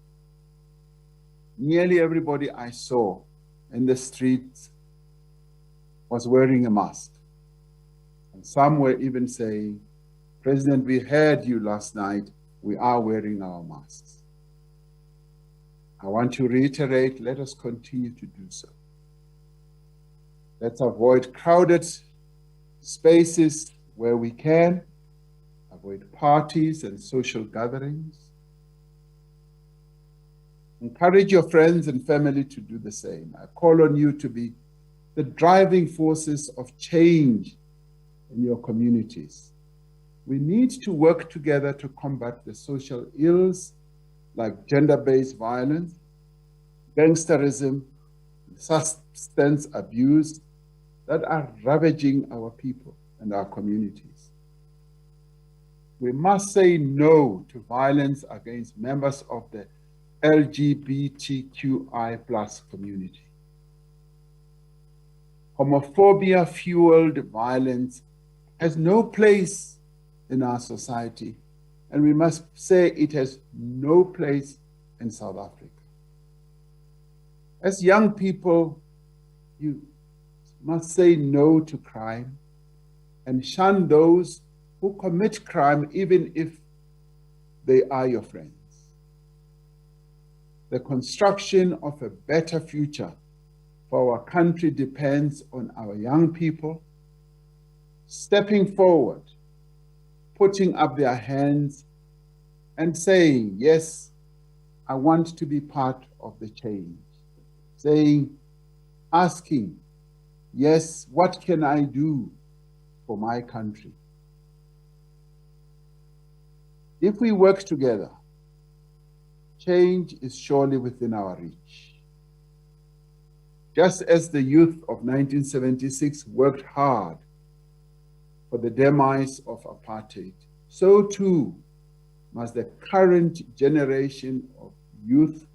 nearly everybody I saw in the streets was wearing a mask. And some were even saying, "President, we heard you last night, we are wearing our masks." I want to reiterate, let us continue to do so. Let's avoid crowded spaces where we can, avoid parties and social gatherings. Encourage your friends and family to do the same. I call on you to be the driving forces of change in your communities. We need to work together to combat the social ills like gender-based violence, gangsterism, substance abuse that are ravaging our people and our communities. We must say no to violence against members of the LGBTQI+ community. Homophobia-fueled violence has no place in our society, and we must say it has no place in South Africa. As young people, you must say no to crime and shun those who commit crime even if they are your friends. The construction of a better future for our country depends on our young people stepping forward, putting up their hands and saying, "Yes, I want to be part of the change." Asking, "Yes, what can I do for my country?" If we work together, change is surely within our reach. Just as the youth of 1976 worked hard for the demise of apartheid, so too must the current generation of youth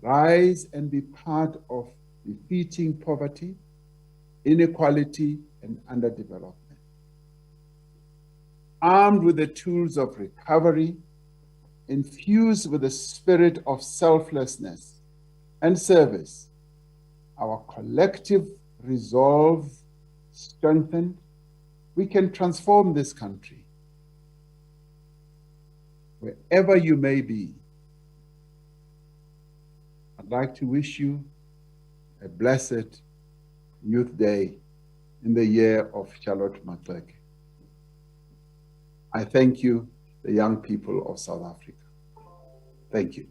rise and be part of defeating poverty, inequality, and underdevelopment. Armed with the tools of recovery, infused with the spirit of selflessness and service, our collective resolve strengthened, we can transform this country. Wherever you may be, I'd like to wish you a blessed Youth Day in the year of Charlotte Maxeke. I thank you, the young people of South Africa. Thank you.